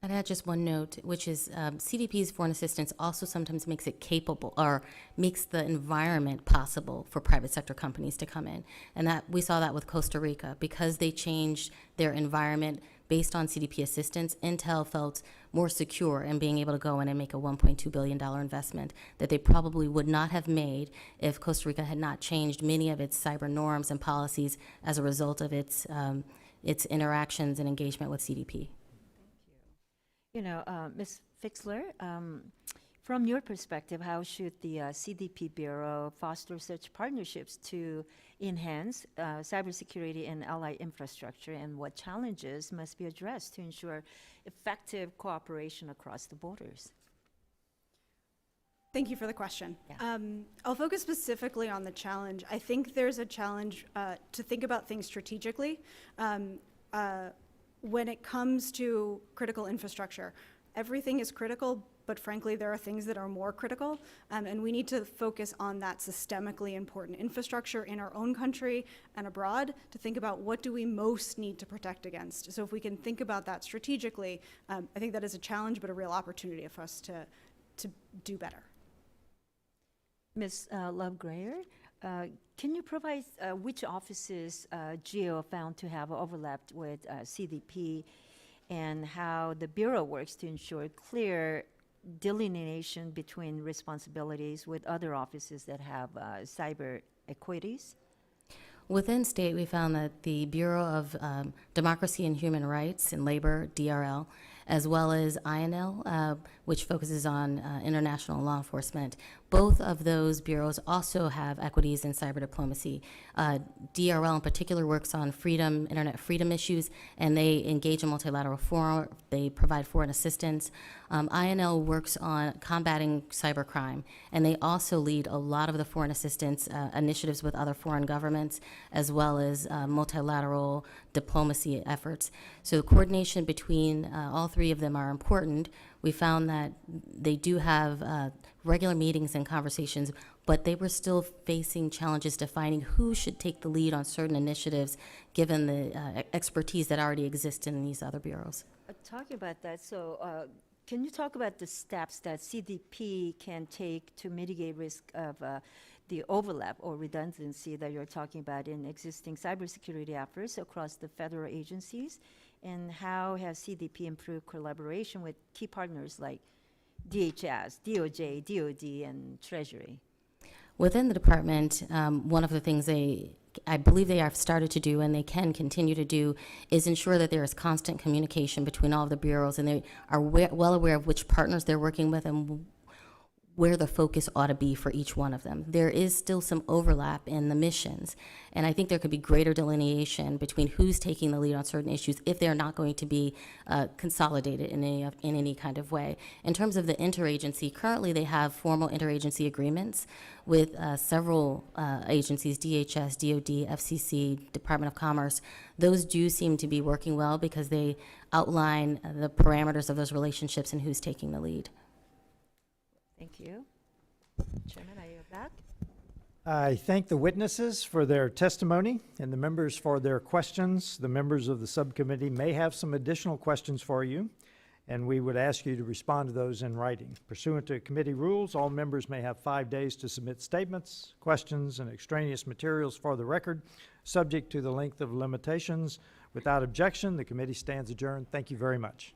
I'd add just one note, which is CDP's foreign assistance also sometimes makes it capable or makes the environment possible for private sector companies to come in. And that we saw that with Costa Rica. Because they changed their environment based on CDP assistance, Intel felt more secure in being able to go in and make a $1.2 billion investment that they probably would not have made if Costa Rica had not changed many of its cyber norms and policies as a result of its interactions and engagement with CDP. You know, Ms. Fixler, from your perspective, how should the CDP Bureau foster such partnerships to enhance cybersecurity and allied infrastructure, and what challenges must be addressed to ensure effective cooperation across the borders? Thank you for the question. Yeah. I'll focus specifically on the challenge. I think there's a challenge to think about things strategically. When it comes to critical infrastructure, everything is critical, but frankly, there are things that are more critical, and we need to focus on that systemically important infrastructure in our own country and abroad to think about what do we most need to protect against. So if we can think about that strategically, I think that is a challenge, but a real opportunity for us to do better. Ms. Love-Grayer, can you provide which offices GAO found to have overlapped with CDP, and how the Bureau works to ensure clear delineation between responsibilities with other offices that have cyber equities? Within state, we found that the Bureau of Democracy and Human Rights and Labor, DRL, as well as INL, which focuses on international law enforcement. Both of those bureaus also have equities in cyber diplomacy. DRL in particular works on freedom, internet freedom issues, and they engage in multilateral forum. They provide foreign assistance. INL works on combating cybercrime, and they also lead a lot of the foreign assistance initiatives with other foreign governments, as well as multilateral diplomacy efforts. So coordination between all three of them are important. We found that they do have regular meetings and conversations, but they were still facing challenges defining who should take the lead on certain initiatives, given the expertise that already exists in these other bureaus. Talking about that, so can you talk about the steps that CDP can take to mitigate risk of the overlap or redundancy that you're talking about in existing cybersecurity efforts across the federal agencies? And how has CDP improved collaboration with key partners like DHS, DOJ, DOD, and Treasury? Within the department, one of the things I believe they have started to do, and they can continue to do, is ensure that there is constant communication between all of the bureaus, and they are well aware of which partners they're working with and where the focus ought to be for each one of them. There is still some overlap in the missions, and I think there could be greater delineation between who's taking the lead on certain issues if they're not going to be consolidated in any kind of way. In terms of the interagency, currently they have formal interagency agreements with several agencies, DHS, DOD, FCC, Department of Commerce. Those do seem to be working well because they outline the parameters of those relationships and who's taking the lead. Thank you. Chairman, are you back? I thank the witnesses for their testimony and the members for their questions. The members of the subcommittee may have some additional questions for you, and we would ask you to respond to those in writing. Pursuant to committee rules, all members may have 5 days to submit statements, questions, and extraneous materials for the record, subject to the length of limitations. Without objection, the committee stands adjourned. Thank you very much.